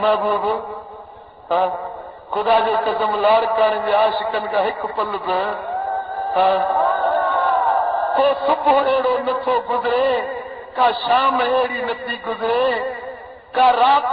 محبوب خدا جو قسم لاڑ کرنے جے عاشقن کا ایک پل بہ کو صبح ایڑو نتھو گزرے کا شام ایڑی نتی گزرے کا رات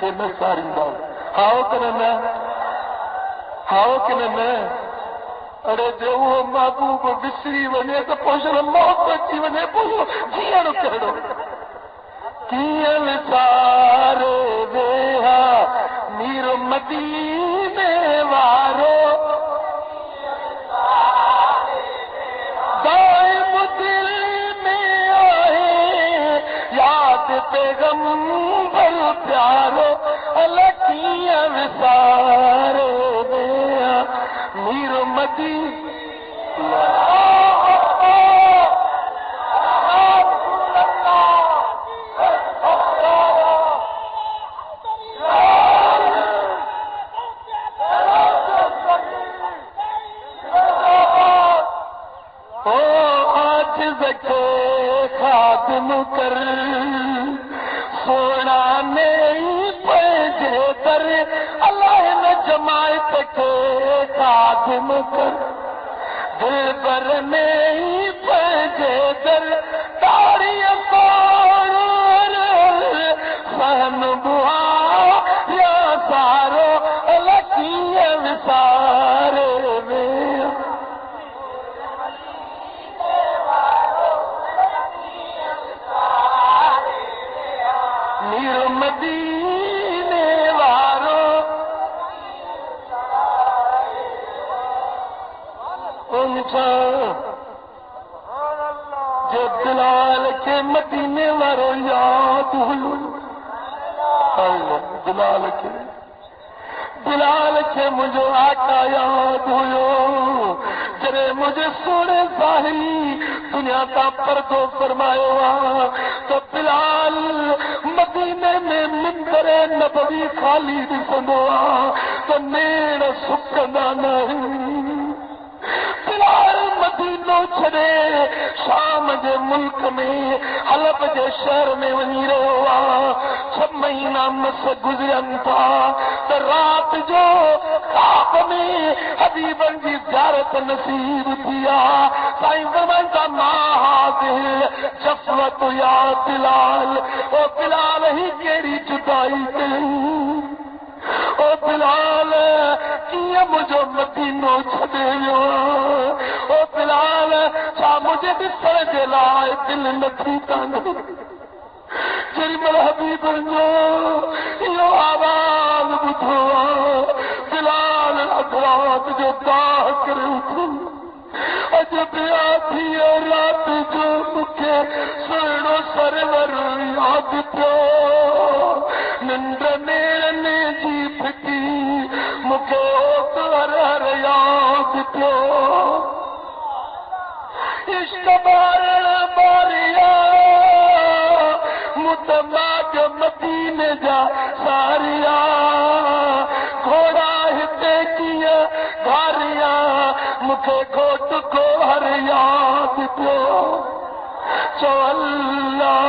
کے نہ ساریندا ہاؤ کہ نہ ہاؤ کہ نہ اڑے جو وہ محبوب بسری ونے تو پوچھو موت اچی ونے پوچھو جیڑ کہڑو کیل سارے ویہا میر مدینے وارو دائم دل میں آئے یاد پیغمبر پیارو اللہ کیل سارے ویہا میر مدینے خادم کر سونا نہیں پہنچے در اللہ نے جماعت کے خادم کر دل بر نہیں پہنچے در تاری سہن بہا یا سارو لکی سارے مدینے وارو انچا جو بلال کے مدینے وارو یاد ہوئے بلال کے مجھے آقا یاد ہوئے جرے مجھے سونے ظاہری دنیا کا پردو فرمایا تو بلال مدینے میں منبر نبوی خالی دسندو تو نیڑ سکنا نہیں بلال مدینو چھڑے شام دے ملک میں حلب دے شہر میں ونی رہا 6 مہینہ مس گزرن تھا تو رات جو خواب میں حبیبن جی زیارت نصیب تھیا سائیں زمان کا ماں حاضر جفوت یا بلال او بلال ہی کیڑی جدائی کہیں او بلال کیا مجھے مدینو چھڑے او بلال چاہ مجھے بسر جلائے دل نتھی تانے جری مل حبیب جو یہ آواز بدھو بلال اگوات جو داہ کر اٹھو عجب آتھی رات جو مکھے سنو سرور یاد پیو نند نیرنے جی پھٹی مکھے اوتر ہر یاد پیو عشق بارن باریا متماج مدینے جا ساریا گھوڑا ہتے کیا گھاریا مکھے گھوٹ کو ہر یاد پیو چو اللہ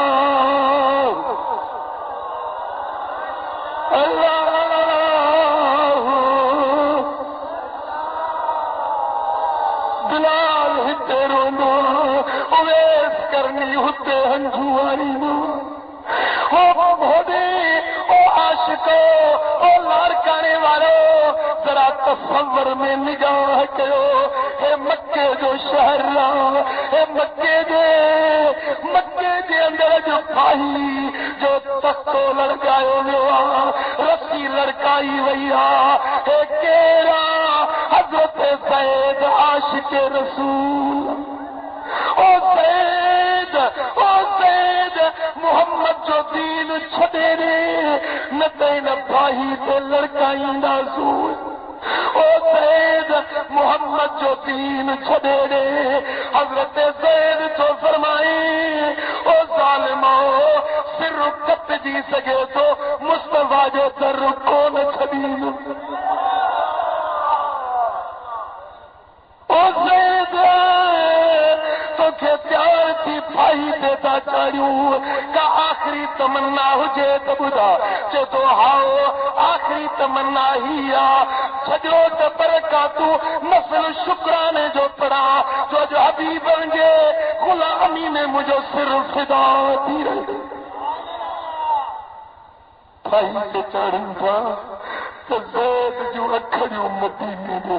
بلال ہتے روندو اویس کرنی ہتے ہنجواری او بھوڑے او عاشقو او لار کرنے والو ذرا تصور میں نگاہ کرو، اے مکے جو شہر اے مکے دے اندر جو پائی جو تختو لڑکاؤ ویا رسی لڑکائی ویا اے کیڑا حضرت زید عاشق رسول او زید محمد جو دین چھڈے رے نہ تین بھائی تے لڑکائی نازور او زید محمد جو دین چھڈے رے حضرت زید جو فرمائے او ظالمو سر کٹ جی سگے تو مصطفیٰ جو در کو نہ چھڈین او زید پیار تھی بھائی دیتا چاریوں کا آخری تمنا ہو جے تو بدا چے تو ہاؤ آخری تمنا ہی آ چھجو تے برکاتو نسل شکرانے جو پڑا جو حبیب بنگے غلامی نے مجھے سر فدا دی رہے بھائی کے چڑھن تھا تو زید جو اکھڑیوں مدینے دے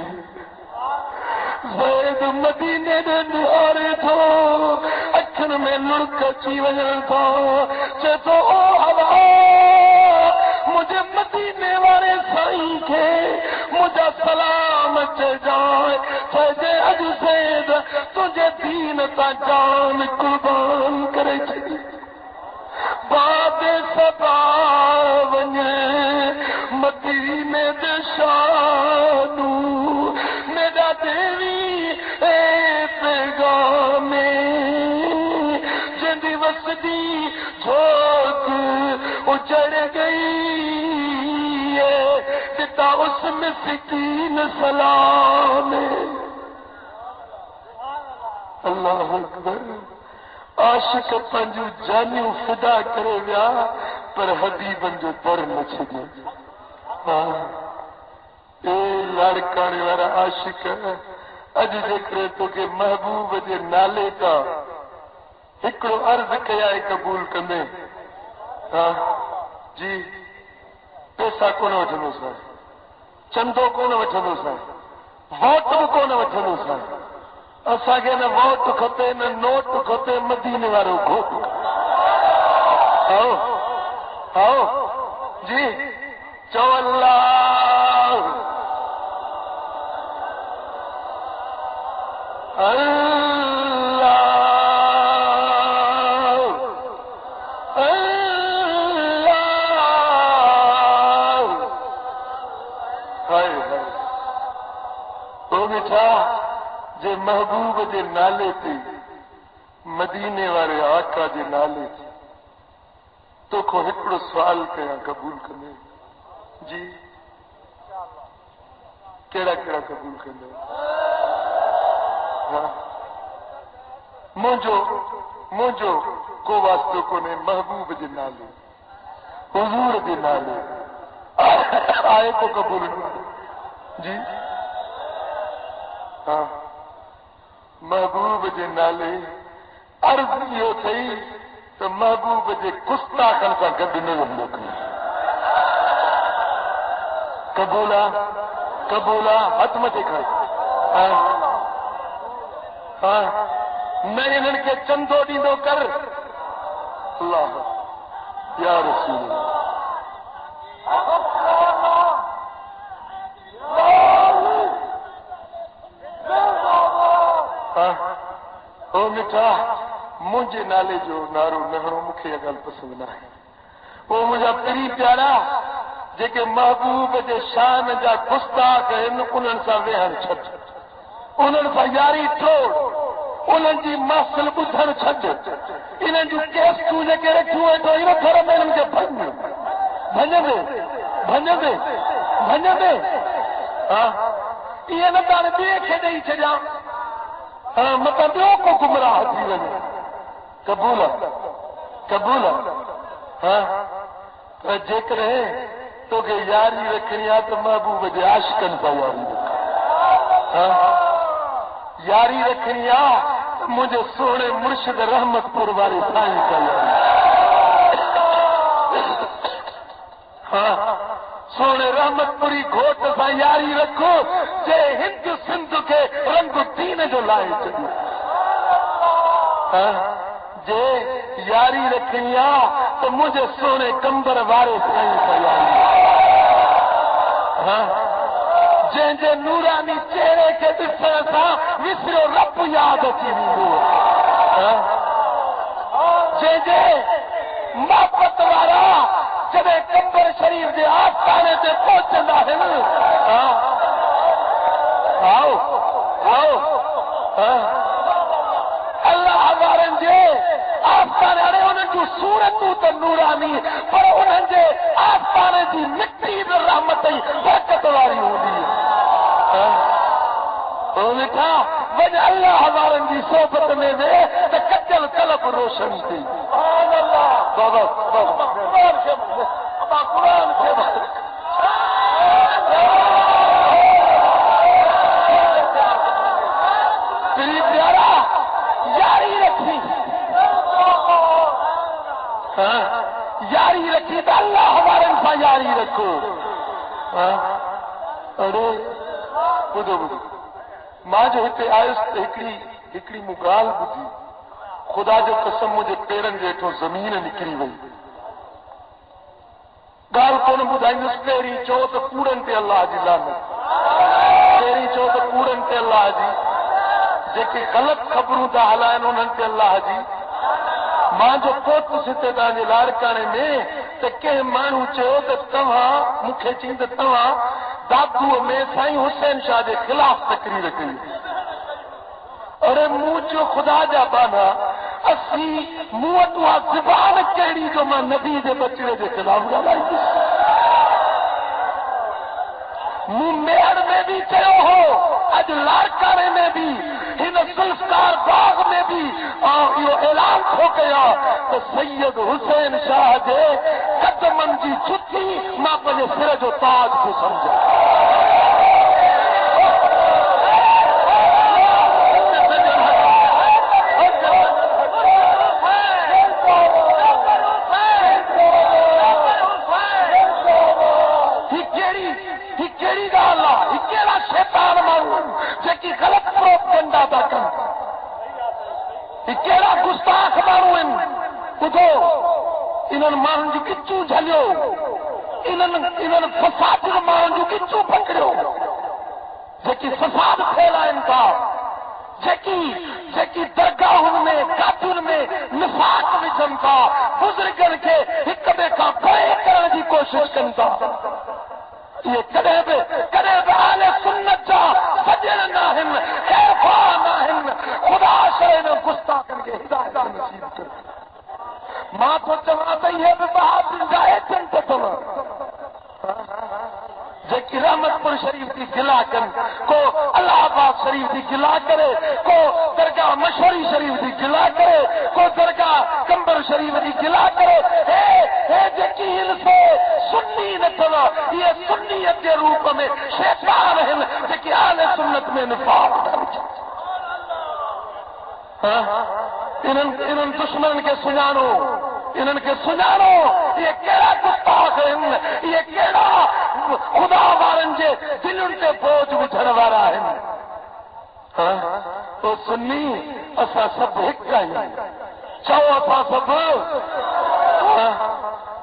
زید مدینے دے نہارے تھو اکھن میں لڑک چی وجن تھا چے تو او ہوا مجھے مدینے والے سائیں کے مجھے سلام چے جائے فیدے اج زید تجھے دین تا جان قربان کرے چھے باد سبا ونجے مدینے دے شانو میرا دیوی اے پیغامے جندی وسدی جھوک اجڑ گئی ہے دتا اس مسکین سلام اللہ اکبر عاشق پنجو جانیوں فدا کرے ویا پر حبیبن جو در نہ چھڈے اے لڑکانے والا عاشق اج ذکر تو کہ محبوب دے نالے کا ہکڑو عرض کیا ہے قبول کندے جی پیسہ کون وٹھنو سا چندو کون وٹھنو سا ووٹ کون وٹھنو سا اسا کے نہ ووٹ کھتے نہ نوٹ کھتے مدینے والوں گھوٹ آؤ جی چو اللہ اللہ اللہ ہائے ہائے تو میٹھا جے محبوب دے نالے تے مدینے والے آقا دے نالے تے تو کو ہکڑو سوال کیا قبول کرنے جی کیڑا کیڑا قبول کرنے مجھو کو واسطے کو نے محبوب دے نالے حضور دے نالے آئے کو قبول جی ہاں محبوب دے نالے عرض یہ تھی تو محبوب دے گستاخن کا گد نہیں موکلے قبولا ہاتھ مت کھائے ہاں میں ان کے چندو ڈیندو کر اللہ یا رسول او میٹھا مجھے نالے جو نارو نہرو مکھے گل پسند نہ ہے وہ مجھا پری پیارا جے کہ محبوب دے شان جا گستاخ انہن سا وہن چھٹ انہن سا یاری توڑ انہن جی محفل بدھن چھٹ انہن جو کیس تو لے کے رکھو ہے تو انہن تھوڑا میں ان کے بھنجے دے ہاں یہ نہ دار دیکھے نہیں چھجا ہاں مطلب دیو کو گمراہ تھی ونے قبول ہاں جے کرے تو کہ یاری رکھنی آ تو محبوب دے عاشقن پا یاری رکھنی یاری رکھنی آ تو مجھے سونے مرشد رحمت پور والے سائیں کا یاری ہاں سونے رحمت پوری گھوٹ سا یاری رکھو جے ہند سندھ کے رنگ دین جو لائے چلی جے یاری رکھنی تو مجھے سونے کمبر وارے سائیں کا یاری جن جے نورانی چہرے کے ڈسن سا وسرو رب یاد اچی ویندو جن جے محبت وارا جدے کمبر شریف دے آستانے تے پہنچندا ہے آؤ اللہ وارن جے آستانے ارے انہاں جو صورت تو نورانی پر انہاں جے آستانے دی مٹی دے رحمت ہی برکت واری ہوندی ہے او لکھا وجہ اللہ وارن دی صحبت میں دے تے کچل قلب روشن تھی سبحان اللہ بابا قرآن سے تیری پیارا یاری رکھی یاری رکھی تو اللہ ہمارے انسان یاری رکھو ارے بدھو ماں جو ہتے آئس ہکڑی مگال بدھی خدا جو قسم مجھے پیرن جیٹھو زمین نکری وئی گال کون بدھائیس پیری چو تو کوڑن تے اللہ جی لعنت پیری چو تو کوڑن تے اللہ جی جیکے غلط خبروں تا ہلائن انہن تے اللہ جی ماں جو پوت ستے تانجے لارکانے میں تے کہ مانو چو تے تواں مکھے چیند تواں دادو میں سائیں حسین شاہ دے خلاف تقریر کئی ارے منہ جو خدا جا بانا اسی منہ تو زبان کیڑی جو ماں نبی دے بچڑے دے خلاف ڳالهائي منہ میڑ میں بھی چيو ہو اج لارکانے میں بھی ہن گلستار باغ میں بھی یہ اعلان ہو گیا تو سید حسین شاہ دے قدمن جی چھٹی ماں پنجے سر جو تاج کو سمجھا گستاخ مارو بدھو انہن مانن جو کچو جھلیو انہن فساد مانن جو کچو پکڑیو جیکی فساد پھیلائن تھا جیکی درگاہن میں کاتن میں نفاق وجھن تھا بزرگن کے ایک بے کا بڑے کرنے کی کوشش کن تھا یہ کدے بے آل سنت جا سجن ناہن خیفا ناہن خدا شرین گستاخن کے ہدایت نصیب کر ماں تو جماعت یہ بھی بہادر جائے چنتے تو جیکی رحمت پور شریف کی گلا کن کو اللہ آباد شریف کی گلا کرے کو درگاہ مشوری شریف کی گلا کرے کو درگاہ کمبر شریف کی گلا کرے اے جیکی ان سے سنی نتنا یہ سنیت کے روپ میں شیطان ہے جیکی آل سنت میں نفاق انہن دشمن کے سنانو یہ کیڑا گستاخ ہے یہ کیڑا خدا وارن جے دلن تے بوجھ وجھن وارا ہے تو سنی اسا سب ایک آئی چو اسا سب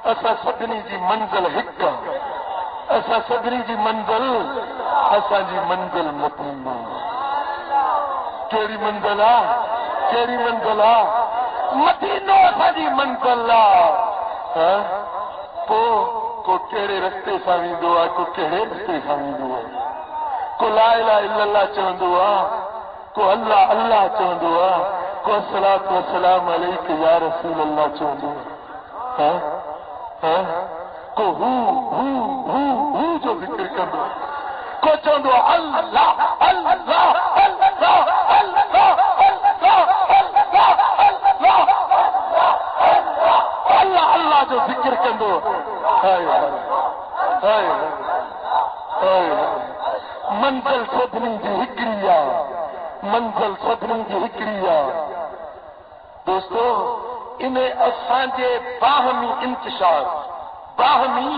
اسا سدنی جی منزل ایک اسا سدنی جی منزل اسا جی منزل مطمئن کیڑی منزل مدینو اسا جی منزل کو کیڑے رستے ساں ویندو آ کو کیڑے رستے ساں ویندو آ کو لا الہ الا اللہ چوندو آ کو اللہ اللہ چوندو آ کو الصلوۃ والسلام علیک یا رسول اللہ چوندو آ کو ہو جو ذکر کندو کو چوندو اللہ اللہ اللہ اللہ اللہ اللہ جو ذکر کندو منزل سدنی جی ہکڑی دوستو انہیں اساں جے باہمی انتشار باہمی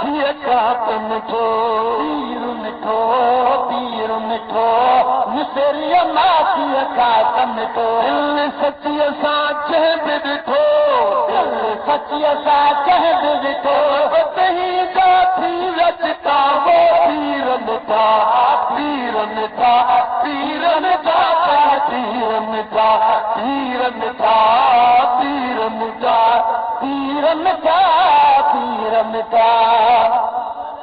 تھی اکات مٹھو پیر مٹھو پیر مٹھو مسری ماں تھی اکات مٹھو دل سچی اساں چہ ڈٹھو دل سچی اساں چہ ڈٹھو تہیں کا تھی رچتا وہ پیر مٹھا پیر مٹھا پیر مٹھا پیر مٹھا پیر مٹھا پیر مٹھا پیر مٹھا پیر مٹھا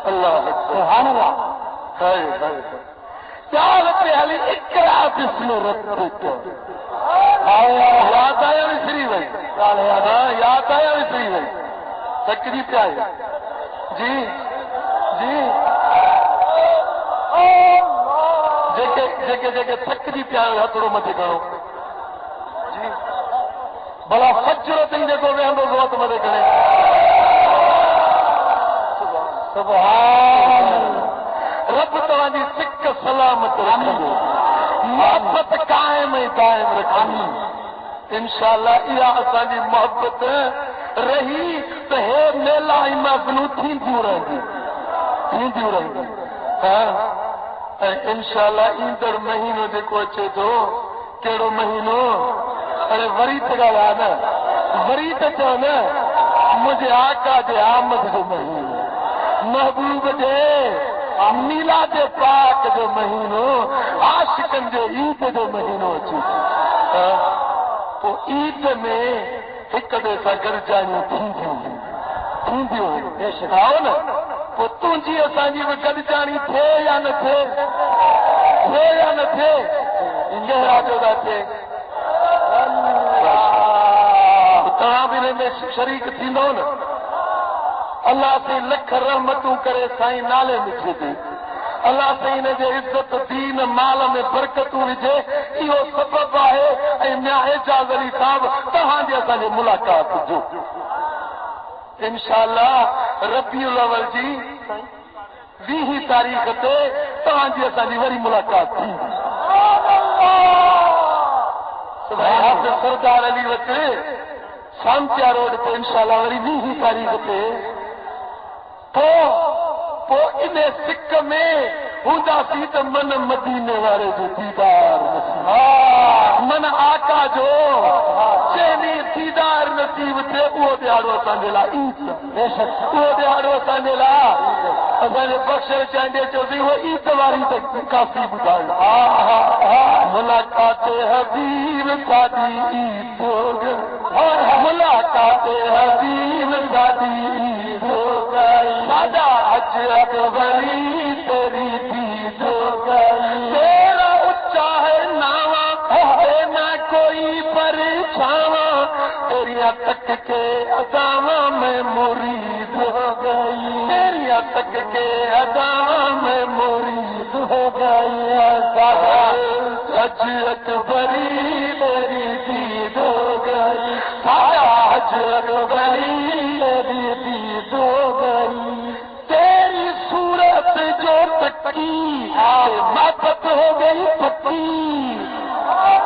اللہ سبحان اللہ ہائے ہائے چال پہ علی اقرا بسم ربک یاد آیا مصری بھائی یاد آیا مصری بھائی تکری پہ آئے جی جی جگہ تکری پہ آئے ہاتھوں مت کرو جی بلا فجر تین کو ہم بہت مدد کریں سبحان رب تمہاری سکھ سلامت رکھو محبت قائم دائم رکھنی انشاءاللہ یہ اسانی محبت رہی تو ہے میلا مغنو تھیندیوں رہی انشاءاللہ ایندڑ مہینو جیکو اچے تو کیڑو مہینو ارے وری تے گالا نا وری تے چو نا مجھے آقا دے آمد جو مہینو محبوب دے میلاد پاک جو مہینو عاشقن جو عید جو مہینو اچھی تو عید میں ایک دے سا گرجانیوں تھیندیوں بے شک آؤ نا وہ تونجی اسانجی میں گرجانی تھے یا نہ تھے یا نہ تھے کہہ جو دا تھے تاں بھی میں شریک تھی نا اللہ سے لکھ رحمتوں کرے سائیں نالے مٹھے دے اللہ سے انہیں جو عزت دین مال میں برکتوں وجے یہ سبب ہے اے میاں اعجاز علی صاحب تہاں جی اساں جی ملاقات جو انشاءاللہ ربیع الاول جی 20 تاریخ تے تہاں جی اساں جی وری ملاقات تھی سبحان اللہ سردار علی وتے سامچا روڈ تے انشاءاللہ وری 20 تاریخ تے تو انہیں سکھ میں ہوندا سی تو من مدینے والے جو دیدار نصیب من آقا جو چینی دیدار نصیب تھے وہ دیہڑو اساں لا عید بے شک وہ دیہڑو اساں لا اساں بخشر چاندے چوزی وہ عید واری تک کافی بدھائی ملاقات حبیب سادی عید ہو گئی ملاقات حبیب سادی عید ہو گئی سادہ حج اکبری تیری دید ہو گئی تیرا اچا ہے ناواں نہ کوئی پریشاواں تیریاں تک کے اداواں میں مرید ہو گئی تیریاں تک کے اداواں میں مرید ہو گئی حج اکبری تیری دید ہو گئی حج اکبری تیری دید ہو گئی تیری صورت جو تکی محبت ہو گئی پکی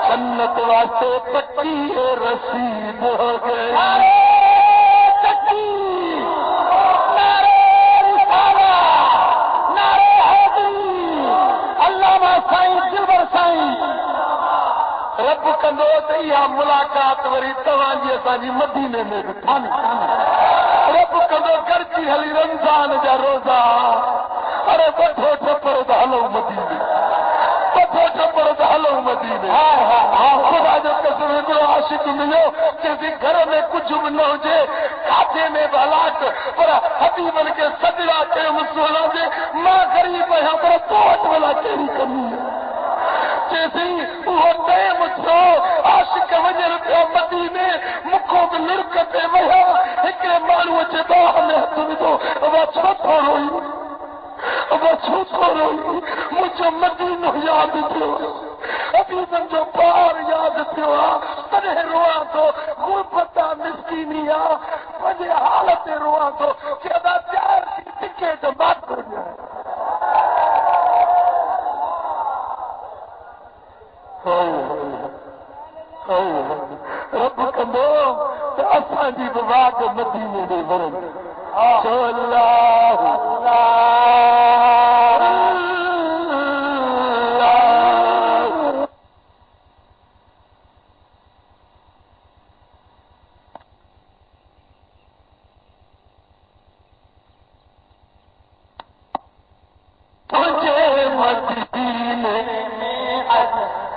جنت واسطے پکی رسید ہو گئی تکی علامہ سائیں دلبر سائیں رب کندو تیا ملاقات وری تواں جی اساں جی مدینے میں تھانی رب کندو کرچی ہلی رمضان جا روزہ ارے بٹھو ٹپڑ دا ہلو مدینے بٹھو ٹپڑ دا ہلو مدینے خدا جو قسم ہے عاشق ملو کہ گھر میں کچھ بھی نہ ہو جے کاٹے میں بلاک پر حبیبن کے صدرہ کے مسلمانوں دے ماں غریب ہے پر توٹ والا تیری کمی ہے جیسے وہ ٹائم تھو عاشق وجر پہ مدینے مکھوں میں لڑکتے ویا ایک مانو چے با ہمیں تم تو وا چھوٹو روئی وا چھوٹو روئی مجھے مدینہ یاد تھو ابھی جو بار یاد تھو تنہیں روا تو غربتا مسکینیا مجھے حالت روا تو کہ ادا چار کی ٹکٹ بات کر جائے رب کندو تو اساں جی بات مدینے دے ورن صلی اللہ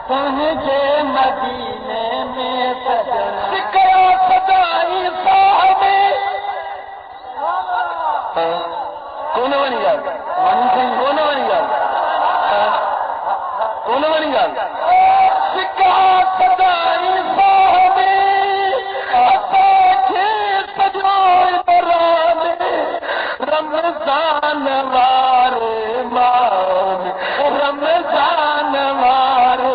تجھے مدینے میں سجنا سکیا سجائی صاحب کون بنی گل کون بنی گل کون بنی گل سکیا سجائی صاحب سجائی بران رمضان وارے مان رمضان وارے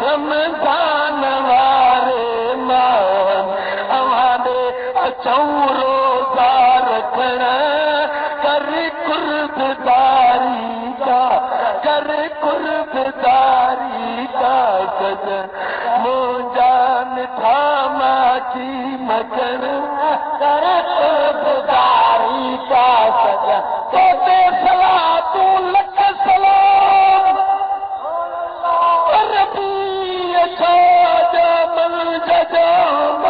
رمضان وارے مان ہمارے اچھوں روزہ رکھنا کر قرب داری کا کر قرب داری کا سجن مونجان تھاما کی مکن کر قرب داری کا سجن تو دے صلاۃ لک سلام ربی اچھا جامل ججام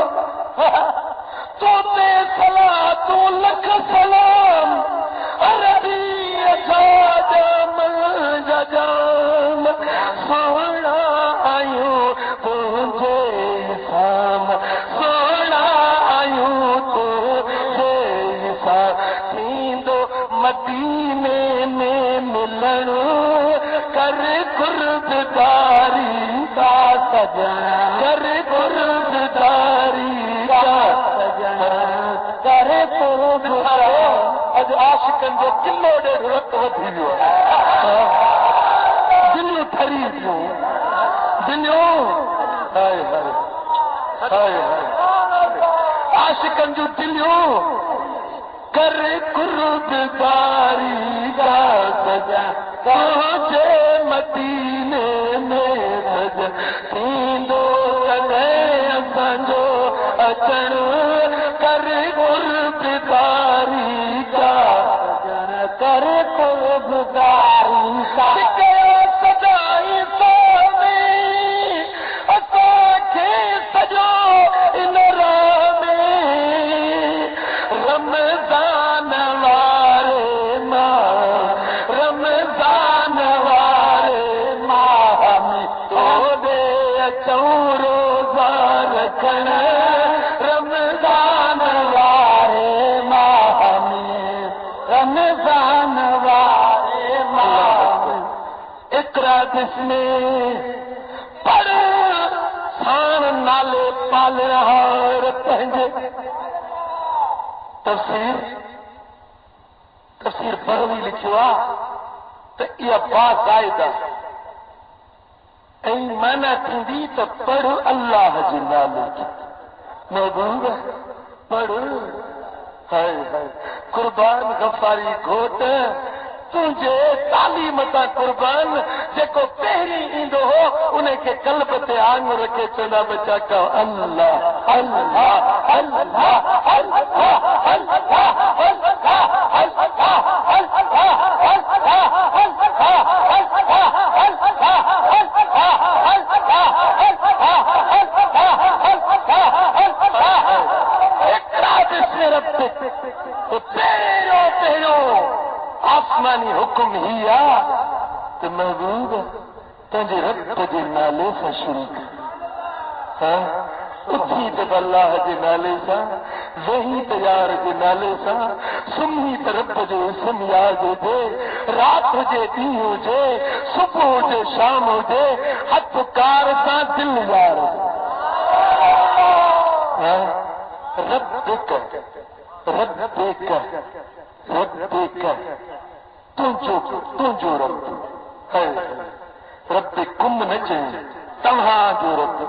تو دے صلاۃ لک سلام ربی اچھا جامل ججام سونا آیوں تجھے سام سونا آیوں تجھے سام نیندو مدینے میں ملن کر قرب داری کا سجنا کر قرب داری کا سجنا کر قرب اج عاشقن جو کلو ڈیڑھ وقت وڌي ويو دنيو ٿري پيو دنيو هاي هاي هاي هاي عاشقن جو دنيو کر قرب داری کا سجا پہنچے مدینے میں سجا تیندو کنے اسانجو اچن کر قرب داری کا سجن کر قرب داری کا سجائی سومی اساکھے سجو ان راہ میں رمضان وارے ماہ رمضان وارے ماہ میں تو دے اچھوں روزہ رکھنا رمضان وارے ماہ میں رمضان وارے ماہ میں اقرا جس میں پڑھ سان نالے پال رہا پنجے تفسیر بغوی لکھوا تو یہ باقاعدہ ای مانا تھی تو پڑھ اللہ جی نالے کی محبوب پڑھ ہائے ہائے قربان غفاری گھوٹ تجھے تعلیم تا قربان جیکو پہری ایندو ہو انہیں کے قلب تے آنگ رکھے چنا بچا کہ اللہ اللہ اللہ اللہ آسمانی حکم ہی آ تو محبوب تجھے رب جے نالے سے شروع کر اٹھی تے اللہ جے نالے سا وہی تیار جے نالے سا سمھی تے رب جو اسم یاد دے رات جے ڈینہوں جے صبح جے شام جے ہتھ کار سا دل یار رب دیکھ رب دیکھ رب دیکھ تجھو رب ہے رب کم نہ چاہیے تنہا جو رب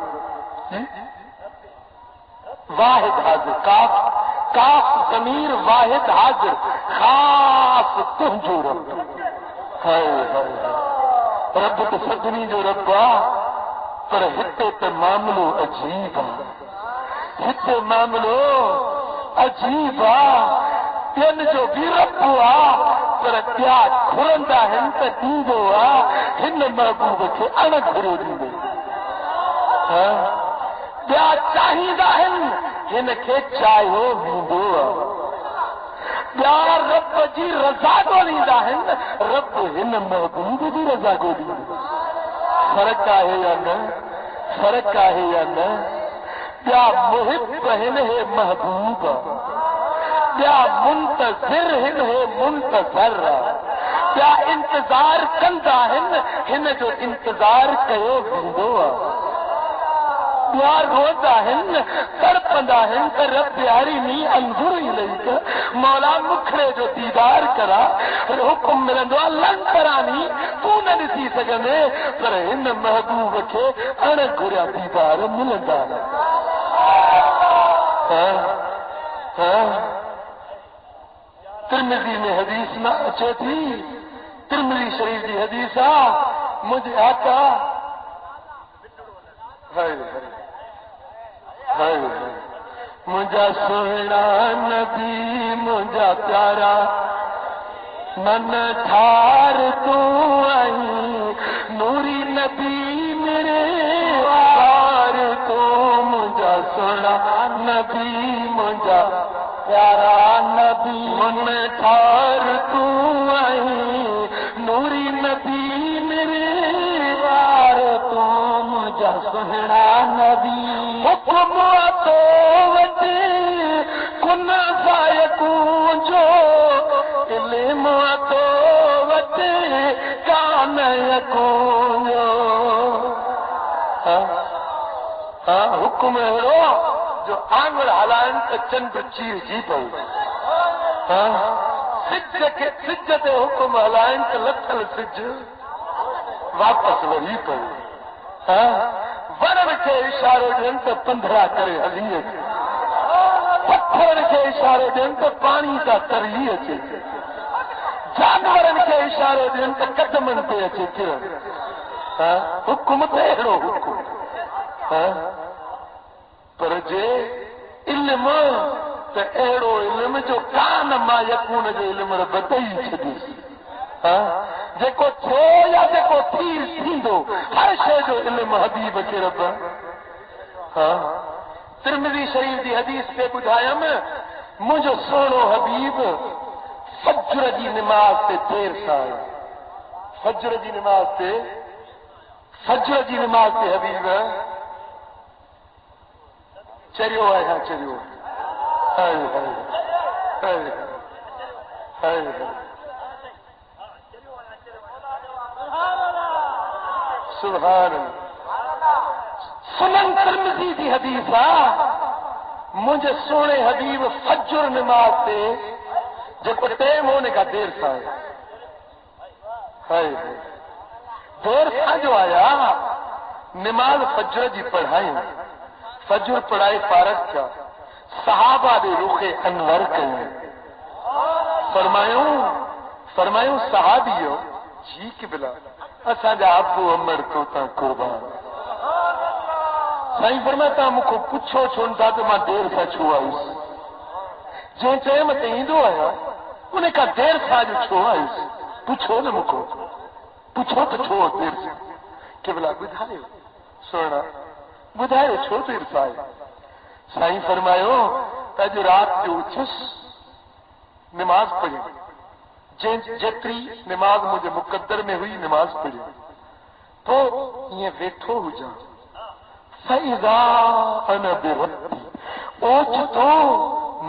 واحد حاضر کاف ضمیر واحد حاضر خاص تجھو رب ہے رب تو سجنی جو رب آ پر ہتے تے معاملو عجیب آ ہتے معاملو عجیب آ تین جو بھی رب آ پر کیا کھرندا ہن تے دیندو آ ہن محبوب کے اණ گھرو دیندے ہاں کیا چاہیدا ہن ہن کے چاہیو دیندو آ کیا رب جی رضا کو دیندا ہن رب ہن محبوب دی رضا کو دیندو فرق ہے یا نہ فرق ہے یا نہ کیا محب ہن ہے محبوب کیا منتظر ہن ہے منتظر کیا انتظار کندا ہن جو انتظار کیو ویندو پیار روتا ہے تڑپندا ہے رب پیاری نہیں انظر الیک مولا مکھڑے جو دیدار کرا حکم ملندو لن کرانی تو نہ ڈسی سگندے پر ہن محبوب کے اڑ گھریا دیدار ملندا ترمذی میں حدیث نہ اچھے تھی ترمذی شریف کی حدیث مجھے آقا مجھا سونا نبی مجھا پیارا من ٹھار تو آئی نوری نبی میرے وار تو مجھا سونا نبی مجھا پیارا نبی من ٹھار تو آئی نوری نبی میرے وار تو مجھا سونا نبی حکم تو کن فائقوں جو علم تو کان یکون حکم ہو جو آنگڑ ہلائن کا چند چیر جی پڑ سج تے حکم ہلائن کا لتھل سج واپس وہی پڑ ورن کے اشارو ڈین تو 15 کرے ہلی اچے پتھر کے اشارو ڈین تو پانی کا تری اچے جانورن کے اشارو ڈین تو قدمن پہ اچے کرن حکم تے اہڑو حکم پر جے علم تے اہڑو علم جو کان ما یکون جو علم بتائی چھدیس جیکو چھو یا جیکو تیر تھیندو ہر شے جو علم حبیب کے رب ترمذی شریف دی حدیث پہ بدھایم مجھو سونو حبیب فجر دی نماز تے دیر سائے فجر دی نماز تے حبیب چریو ہے چریو سبحان سنن ترمذی دی حدیث مجھے سونے حبیب فجر نماز سے جب ٹائم ہونے کا دیر سا ہے دیر سا جو آیا نماز فجر جی پڑھائی فجر پڑھائی فارغ کیا صحابہ دے رخ انور کہیں فرمایوں صحابیو جی کی بلا اساں جا ابو عمر تو تا قربان سائیں فرماتا مکو پچھو چھونتا تو ماں دیر سا چھوا اس جن چاہے میں تہیندو آیا انہیں کہا دیر سا جو چھوا اس پچھو نہ مکو پچھو تو چھو دیر سے کہ بلا بدھائے سونا بدھائے چھو دیر سائے سائیں فرمایو تا جو رات جو اچھس نماز پڑھی جتری نماز مجھے مقدر میں ہوئی نماز پڑھی تو یہ بیٹھو ہو جا فَإِذَا أَنَا بِرَبِّي اوچ تو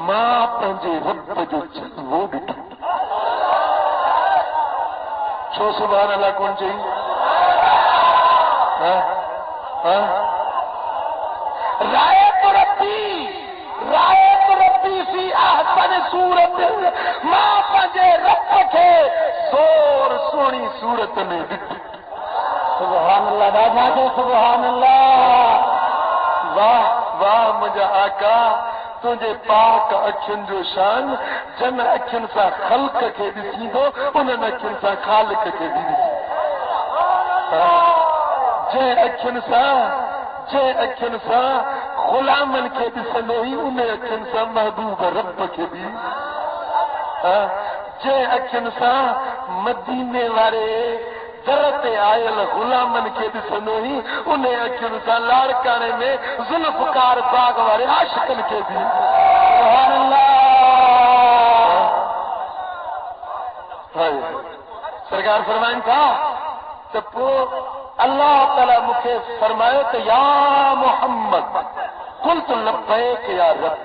ماں پنجے رب جو چل وہ بیٹھو چھو سبحان اللہ کون چاہیے رائے ربی فی احسن صورت ماں پنجے رب کے زور سونی صورت میں بیٹھو سبحان اللہ راجا کے سبحان اللہ واہ واہ مجھا آقا تجھے پاک اکھن جو شان جن اکھن سا خلق کے ڈسی دو انہن اکھن سا خالق کے ڈسی جے اکھن سا غلامن کے ڈسندو ہی انہیں اکھن سا محبوب رب کے بھی جے اکھن سا مدینے والے درت آئل غلامن کے ڈسندو ہی انہیں اکھن سا لاڑکانے میں ذوالفقار باغ والے عاشقن کے بھی سبحان اللہ سرکار فرمائن تھا تو اللہ تعالی مجھے فرمائے کہ یا محمد قلت لبیک یا رب.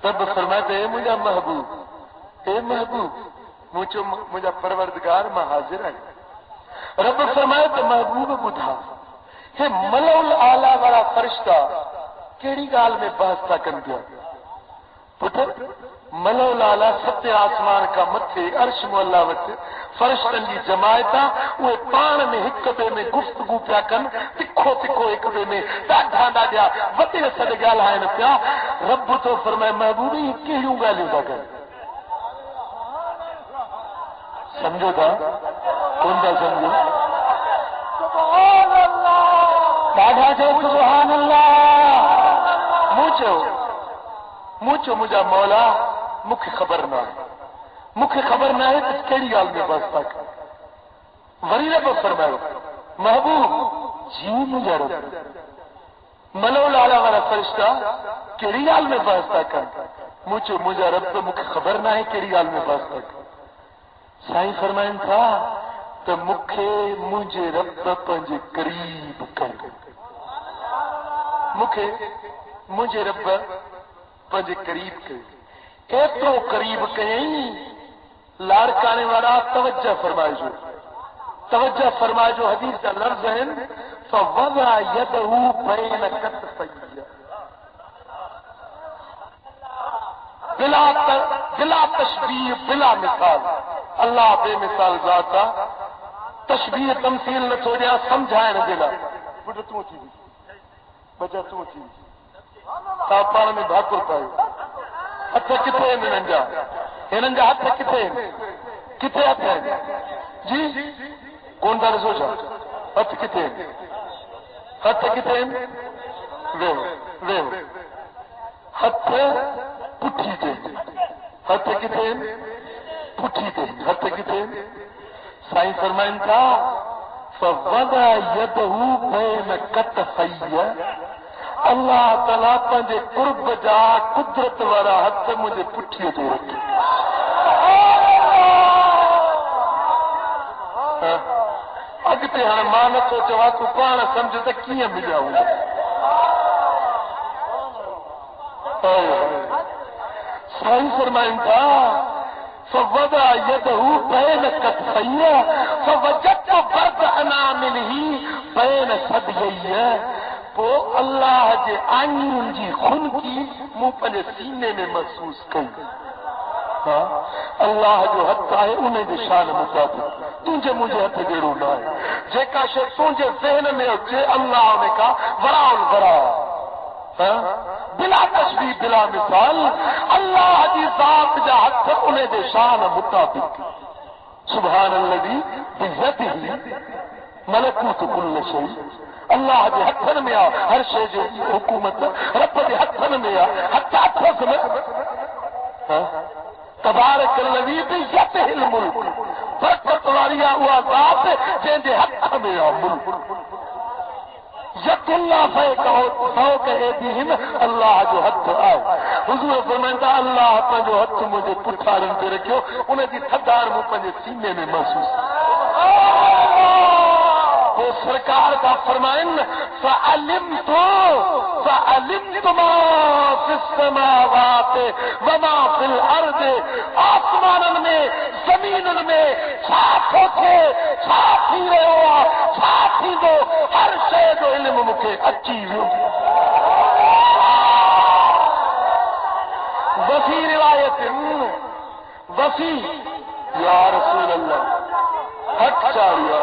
رب فرمائے اے مجھا محبوب، اے محبوب مجھا پروردگار میں حاضر ہے. رب فرمائے تو محبوب بدھا ہے ملو الاعلی والا فرشتہ کیڑی گال میں بحث تھا کن دیا پتر. ملو الاعلی ستے آسمان کا متھے عرش مولا وچ فرشتن کی جماعتاں وہ پان میں ایک بے میں گفتگو پیا کن تکھو تکھو ایک بے میں ڈاڈھا ڈاڈھا وطی سد گال آئین پیا. رب تو فرمائے محبوبی کیڑیوں گالیوں دا کر سمجھو تھا کون تھا سمجھو سبحان اللہ ڈاڈھا جو سبحان اللہ موچو مجھا مولا مکھ خبر نہ ہے تو کیڑی گال میں بس تک وری رب فرمائے محبوب جی مجھا رب ملو لالا والا فرشتہ کیڑی گال میں بس تک موچو مجھا رب تو مکھ خبر نہ ہے کیڑی گال میں بس تک. سائیں فرمائن تھا تو مکھے مجھے رب پنجے قریب کر مجھے رب پنجے قریب کر ایترو قریب کہیں لاڑکانے والا توجہ فرمائے جو حدیث کا لفظ ہے فوضع یدہ بین کتفیہ بلا تشبیہ بلا مثال. اللہ بے مثال ذاتا تشبیہ تمثیل نہ چھوڑیا سمجھائے نہ دینا بڑا تو تھی بچا تو تھی تاپان میں بھاکر پائے ہتھ کتے ہیں ہننجا ہتھ کتے ہیں ہتھ ہیں جی کون دا سوچا ہتھ کتے ہیں وے ہتھ پٹھی تے ہتھ کتے ہیں پٹھی تے ہتھ کتے سائیں فرمائن تھا فوضع یدہ بین کتفیہ اللہ تعالیٰ پنجے قرب جا قدرت والا ہتھ مجھے پٹھی تے رکھے. اگتے ہاں ماں نہ سوچو تو پانا سمجھو تو کیوں ملاؤں گا. سائیں فرمائن تھا فوضع یدہ بین کتفیہ فوجدت برد اناملہ بین ثدییہ. وہ اللہ جے آئین جی خون کی منہ پنجے سینے میں محسوس کئی. اللہ جو ہتھ ہے انہیں دے شان مطابق تجھے مجھے ہتھ جڑو نہ ہے جے کا شے تجھے ذہن میں اچھے اللہ نے کہا ورا الورا بلا تشبیہ بلا مثال اللہ دی ذات جا ہتھ انہیں دے شان مطابق. سبحان الذی بیدہ ملکوت کل شیء. اللہ دے ہتھن میں ہر شے جو حکومت رب دے ہتھن میں حتی ہتھ میں تبارک الذی بیدہ الملک برکت والی ہوا ذات جن دے ہتھ میں ملک. ید اللہ فوق ایدیہم اللہ جو ہتھ آئے. حضور فرمائندا اللہ اپنا جو ہتھ مجھے پٹھارن تے رکھو انہیں دی تھدار مو پنجے سینے میں محسوس. وہ سرکار کا فرمائن فعلمت ما فی السماوات وما فی الارض. آسمانن میں زمینن میں چھاپ ہوتے چھاپ ہی رہے ہوا چھاپ ہی دو ہر شے جو علم مکھے اچھی ہو. وفی روایت وفی یا رسول اللہ حق چاہیے.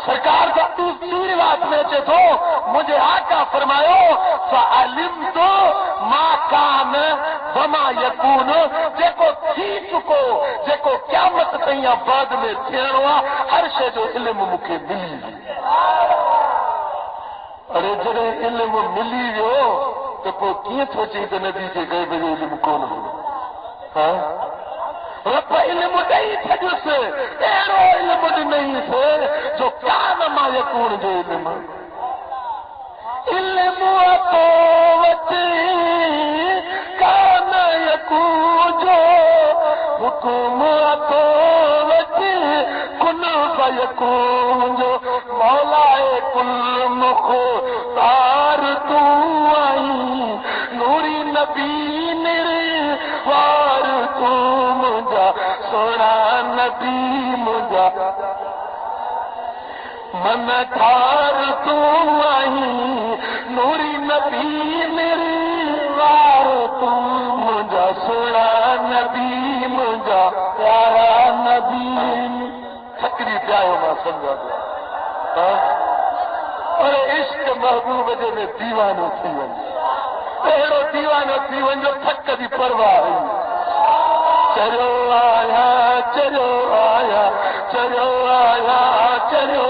سرکار کا دوسری بات میں تو مجھے آقا فرماؤ فعلمت ما کان وما یکون. جیکو تھی چکو جیکو قیامت تائیں بعد میں تھیڑوا ہر شے جو علم مکھے ملی. ارے جڑے علم ملی ویو تو پو کیوں سوچی کہ نبی کے گئے بجے علم کون ہو. رب علم نہیں تھجس ایرو علم نہیں سے جو کان ما یکون جو علم تو وچ کان یکون جو حکم تو وجہ کن فیکون جو مولا کل مختار تو آئی نوری نبی نروار تو مجھا سونا نبی مجھا من ٹھار تو آئی نوری نبی نروار تو مجھا سونا نبی مجھا پیارا نبی تھکری پیاؤ ماں سمجھا دیا اور عشق محبوب جے میں دیوانو تھی ون اہڑو دیوانو تھی ون جو تھک دی پرواہ ہوئی چلو آیا چلو آیا چلو آیا چلو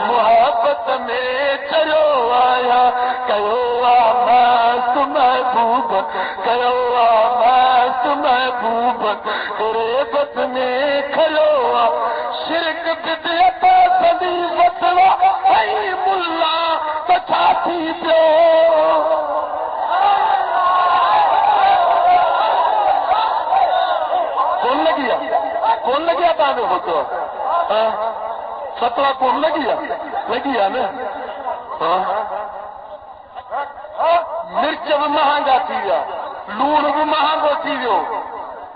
محبت میں چلو آیا کہو مست محبوب کہو مست محبوب غریبت میں کھلو شرک بدعت صدی فتوا اے ملا بچاتی دو کون لگیا تانے ہو تو فتوا کون لگیا نا مرچ بھی مہنگا تھی ویا لون بھی مہنگو تھی ویو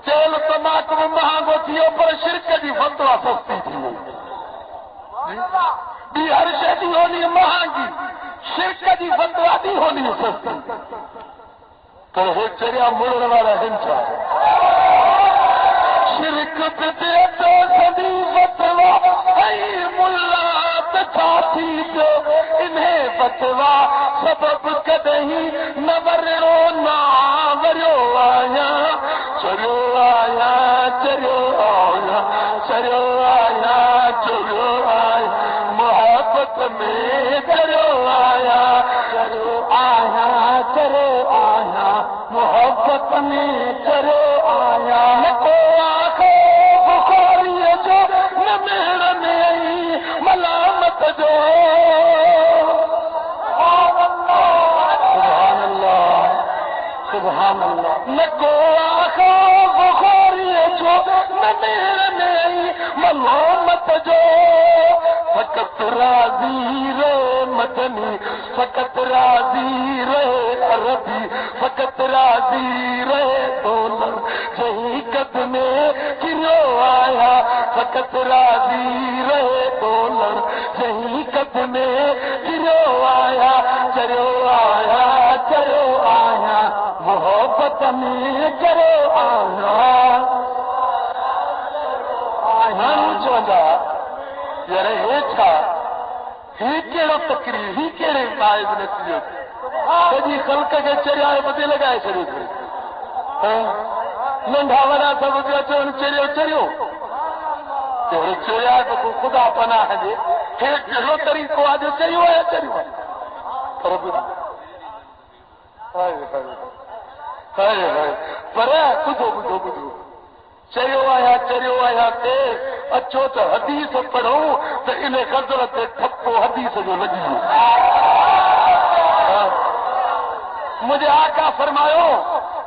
تیل ٹماٹر بھی مہنگو تھی ویو پر شرک جی فتوا سستی تھی وئی ہر شے دی ہونی مہنگی شرک جی فتوا دی ہونی سستی پر ہو چریا مڑن والا ہنچا شرک بدعت صدی فتوا اے ملا تچاتی جو انہیں فتوا سبب کدہیں نہ ورڑو نہ ورو آیا چلو آیا چلو آیا چلو آیا چلو آیا محبت میں چلو آیا چلو آیا چلو آیا محبت میں چلو آیا ملامت جو سبحان اللہ سبحان اللہ نکو آخا بخاری جو نمیر نہیں ملامت جو فقط راضی رہے مدنی فقط راضی رہے عربی فقط راضی رہے دولر جہی قد میں گرو آیا فقط راضی رہے دولر جہی قد میں گرو آیا چلو آیا چلو آیا محبت میں چلو آیا چوندا یار یہ چھا ہی کیڑو تقریر ہی کیڑے قائد نتیجے کدی خلق کے چریائے بدے لگائے چلو ننڈا والا سب چون چریو چریو چوریا تو خدا پناہ دے کیڑو طریقو آج چریو ہے چریو پر بدھو بدھو بدھو چریو آیا تے اچھو تو حدیث پڑھو تو انہیں غزرت ٹھپو حدیث جو لگی مجھے آقا فرماؤ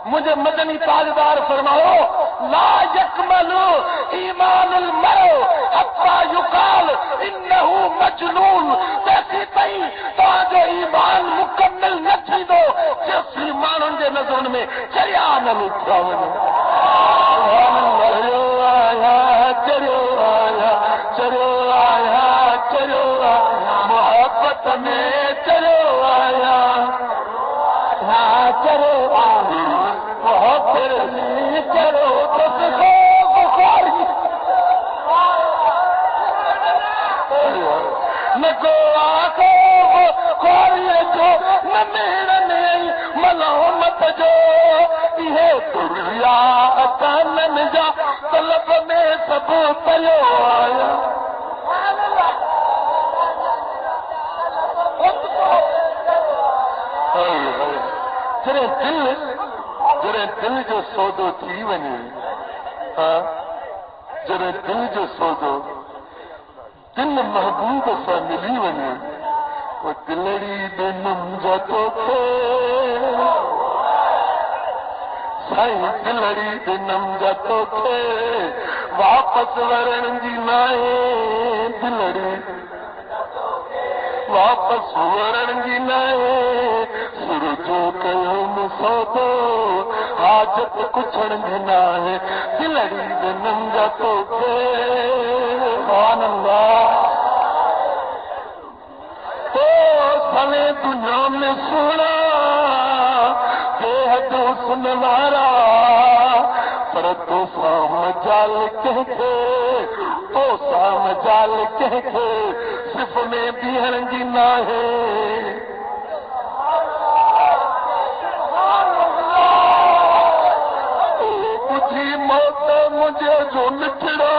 مجھے مدنی تاجدار فرماؤ لا یکمل ایمان المرء حتی یقال انہو مجنون تیسی تئی تو جو ایمان مکمل نہ تھی دو جس ایمان ان کے نظرن میں چریا نہ لٹھاؤں چلو آیا چلو آیا چلو آیا چلو آیا محبت میں چلو آیا چلو آیا محبت میں چلو تو بخاری نہ کو آخو بخاری جو نہ میرا نہیں ملامت جو یہ دنیا اچانن جا طلب میں سب تلو آیا جرے دل جو سودو تھی ونی جرے دل جو سودو دل محبوب سا ملی ونی وہ دلڑی دنم جتو تھے دلڑی دنم جاتو کے واپس ورن جی نائے دلڑی واپس ورن جی نائے سرجو کیوں سودو حاجت کچھڑ گنا ہے دلڑی دنم جاتو کے سبحان اللہ تو سنے دنیا میں سونا بے حد حسن مارا پر تو سام جال کہتے تو سام جال کہتے صرف میں بیہن جینا ہے بجھی موت مجھے جو نٹڑا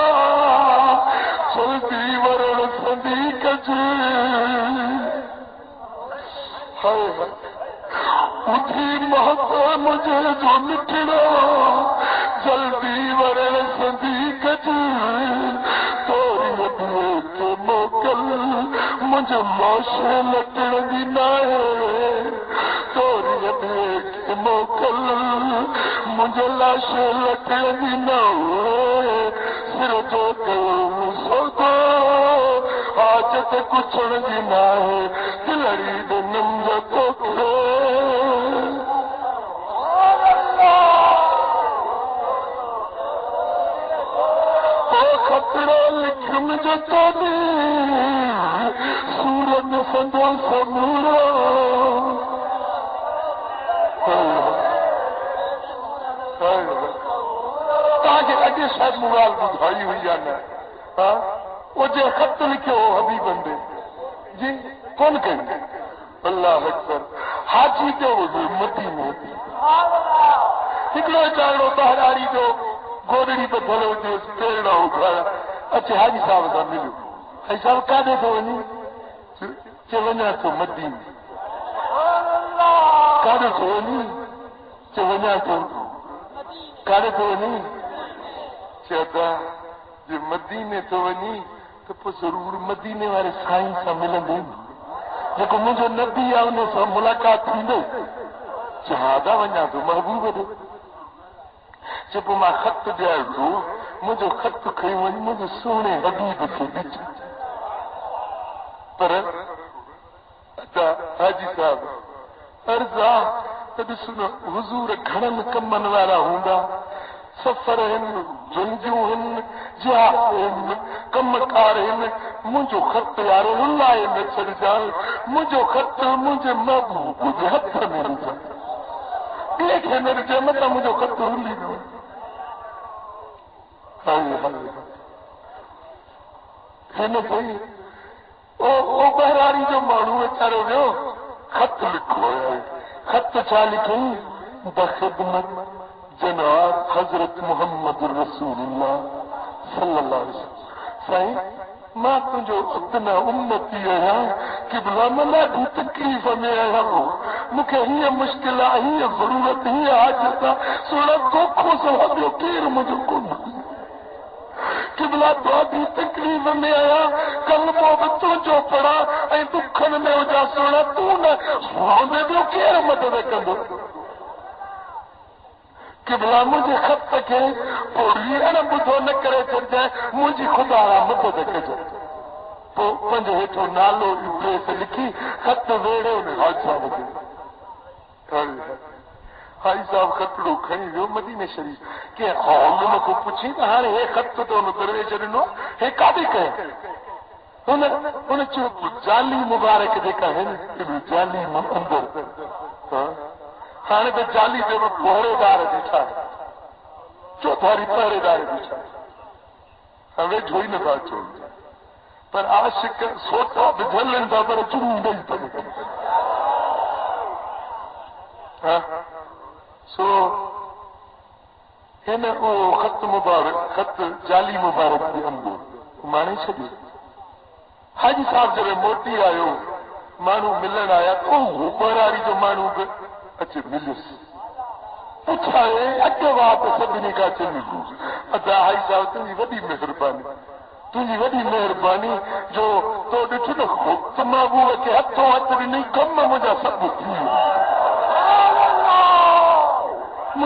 چلتی ورن سندی کجی اٹھی موت مجھے جو نٹڑا جلدی ورن سندی کجی توری ودیے کے موکل مجھے موشے لٹڑ دینا ہے توری ودیے کے موکل مجھے لاشے لٹڑ دینا ہے سر جو کہوں سودا حاجت کچھڑ دینا ہے دلڑی دنم جاتو کے خطرہ لکھن جتا دی سورج سندو سمورا تاکہ اجے شاید مرال بدھائی ہوئی جانا وہ جو خط لکھے ہو حبیب بندے جی کون کہیں گے اللہ اکبر حاجی جو مدینے ہکڑو چاڑو بہراری جو گوڑی پہ دھلو جو پیڑا اکھایا اچھے حاجی صاحب کا ملو حاجی صاحب کا دے تو ونی چونا تو مدین کا دے تو ونی چونا تو کا دے تو ونی چاہتا جو مدینے تو ونی تو پھر ضرور مدینے والے سائیں سا ملن دیں جب مجھے نبی ہے انہیں سا ملاقات تھی دے چہادہ ونیا تو محبوب دے جب میں خط دیا تو مجھے خط کھئی ونی مجھے سونے حبیب کے بچ پر حاجی صاحب ارزا تب سنو حضور گھڑن کمن والا ہوں گا سفر ہن جنجو ہن جہاد ہن کمکار ہن مجھو خط یار اللہ میں چڑ جائے مجھو خط مجھے محبوب مجھے ہتھ میں رجا دیکھے میرے جمتا مجھو خط رلی دو ہے نا صحیح او بہراری جو مانو چارو جو خط لکھو ہے خط چاہ لکھیں بخدمت جناب حضرت محمد رسول اللہ صلی اللہ علیہ وسلم صحیح ماں تجھو اتنا امتی آیا کہ بلا ملا بھی تکلیف میں آیا ہو مکھے ہی مشکل ہی ضرورت ہی حاجت سوڑا دوکھوں سے ہو کیر مجھے کو قبلہ تو بھی تکلیف میں آیا کلمہ بچوں جو پڑا اے دکھن میں ہو جا سونا تو نہ سونے جو کیر مدد کندو قبلہ مجھے خط تکے پوڑی انا بدھو نہ کرے چل جائے مجھے خدا مدد کجو پنجو ہیٹو نالو ایڈریس لکھی خط ویڑے انہیں حاجہ مجھے حاجی صاحب خطڑو کھڑی ویو مدینے شریف کہ علم کو پوچھی تو ہاں یہ خط تو انہوں دروے چڑھنو ہے کابی کہے انہیں چو جالی مبارک دیکھا ہے کہ جالی اندر ہاں تو جالی جو پہرے دار بیٹھا ہے چوتھاری پہرے دار بیٹھا ہے ہمیں جھوئی نہ بات چھوڑ پر عاشق سوچا بجھل لیندہ پر چنوں نہیں پڑے ہاں سو ہے نا وہ خط مبارک خط جالی مبارک کے اندر مانے چھڑی حاجی صاحب جب موٹی آئے مانو ملن آیا تو براری جو مانو اچھے ملس پوچھا ہے اچھے وہاں سبھی کا چلی ادا حاجی صاحب تجھی وڈی مہربانی تجھی وڈی مہربانی جو تو ڈٹھو نہ تمام کے ہتھوں ہتھ بھی نہیں کم مجھا سب تھی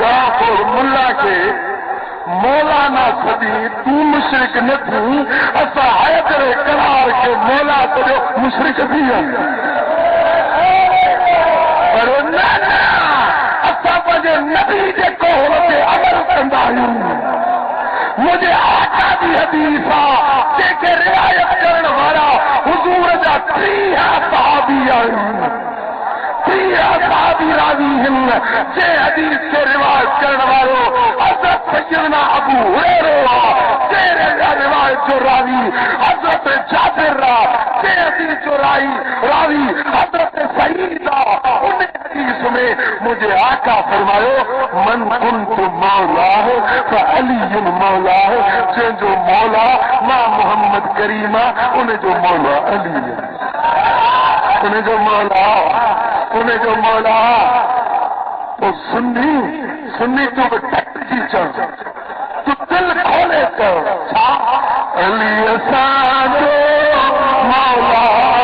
کافر ملا کے مولانا سدی تو مشرک نہ تھی اسا حیدر قرار کے مولا تو مشرک بھی ہے پر نہ اسا مجھے نبی کے قول کے عمل کندا آیوں مجھے آقا دی حدیث آ کہ رعایت کرن والا حضور دا 30 صحابی آئے 30 صحابی راوی ہیں سے حدیث کے روایت کرنے والوں حضرت سیدنا ابو ہریرہ سے روایت جو راوی حضرت جابر را سے حدیث جو راوی حضرت سعید انہیں حدیث میں مجھے آقا فرماؤ من کنت مولا فعلی مولا ہے جو مولا ماں محمد کریمہ انہیں جو مولا علی ہے انہیں جو مولا تو سنی تو ٹیکسی چل تو دل کھولے کر علی سانو مولا